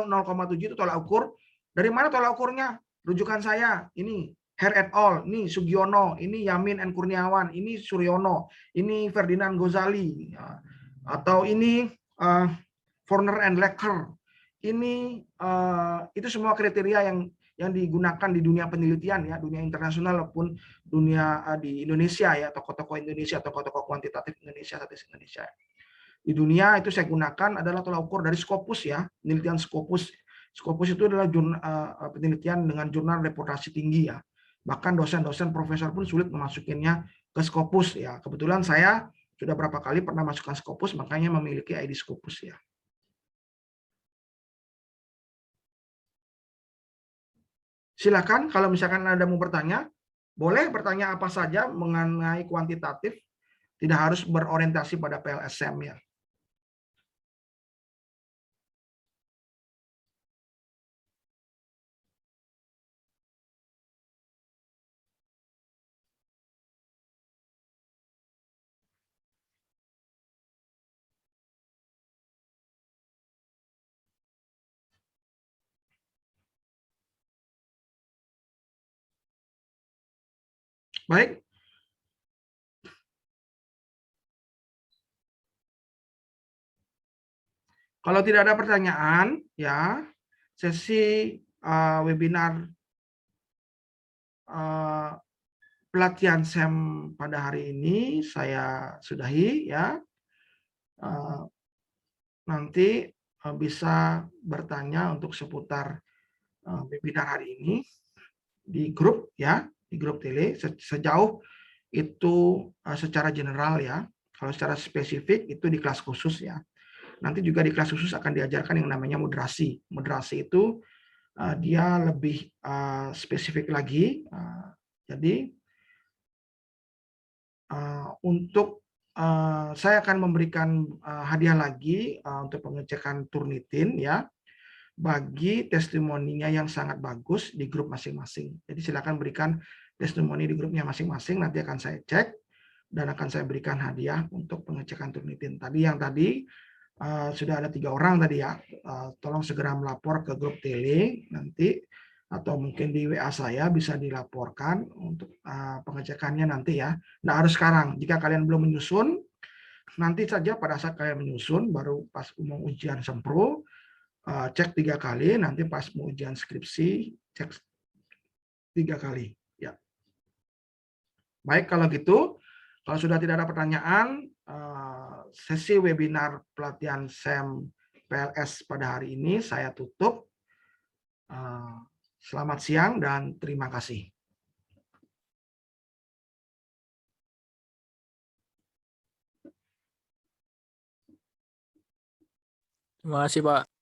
0,7 itu tolak ukur. Dari mana tolak ukurnya? Rujukan saya, ini Hare et al, ini Sugiono, ini Yamin and Kurniawan, ini Suryono, ini Ferdinand Gozali, atau ini Forner and Lecker. Ini itu semua kriteria yang digunakan di dunia penelitian ya, dunia internasional maupun dunia di Indonesia ya, tokoh-tokoh Indonesia, tokoh-tokoh kuantitatif Indonesia, statistik Indonesia. Di dunia itu saya gunakan adalah tolak ukur dari Scopus ya, penelitian Scopus. Scopus itu adalah penelitian dengan jurnal reputasi tinggi ya. Bahkan dosen-dosen profesor pun sulit memasukinnya ke Scopus ya. Kebetulan saya sudah berapa kali pernah masukkan Scopus, makanya memiliki ID Scopus ya. Silakan kalau misalkan Anda mau bertanya, boleh bertanya apa saja mengenai kuantitatif, tidak harus berorientasi pada PLSM ya. Baik. Kalau tidak ada pertanyaan, ya sesi webinar pelatihan SEM pada hari ini saya sudahi ya. Nanti bisa bertanya untuk seputar webinar hari ini di grup ya, di grup tele sejauh itu secara general ya. Kalau secara spesifik itu di kelas khusus ya. Nanti juga di kelas khusus akan diajarkan yang namanya moderasi. Moderasi itu dia lebih spesifik lagi. Jadi untuk saya akan memberikan hadiah lagi untuk pengecekan Turnitin ya bagi testimoninya yang sangat bagus di grup masing-masing. Jadi silakan berikan testimoni di grupnya masing-masing, nanti akan saya cek dan akan saya berikan hadiah untuk pengecekan Turnitin. Tadi sudah ada 3 orang tadi ya, tolong segera melapor ke grup tele nanti atau mungkin di WA saya bisa dilaporkan untuk pengecekannya nanti ya. Nah harus sekarang, jika kalian belum menyusun, nanti saja pada saat kalian menyusun, baru pas mau ujian sempro, cek 3 kali, nanti pas mau ujian skripsi, cek 3 kali. Ya. Baik, kalau gitu, kalau sudah tidak ada pertanyaan, sesi webinar pelatihan SEM PLS pada hari ini saya tutup. Selamat siang dan terima kasih. Terima kasih, Pak.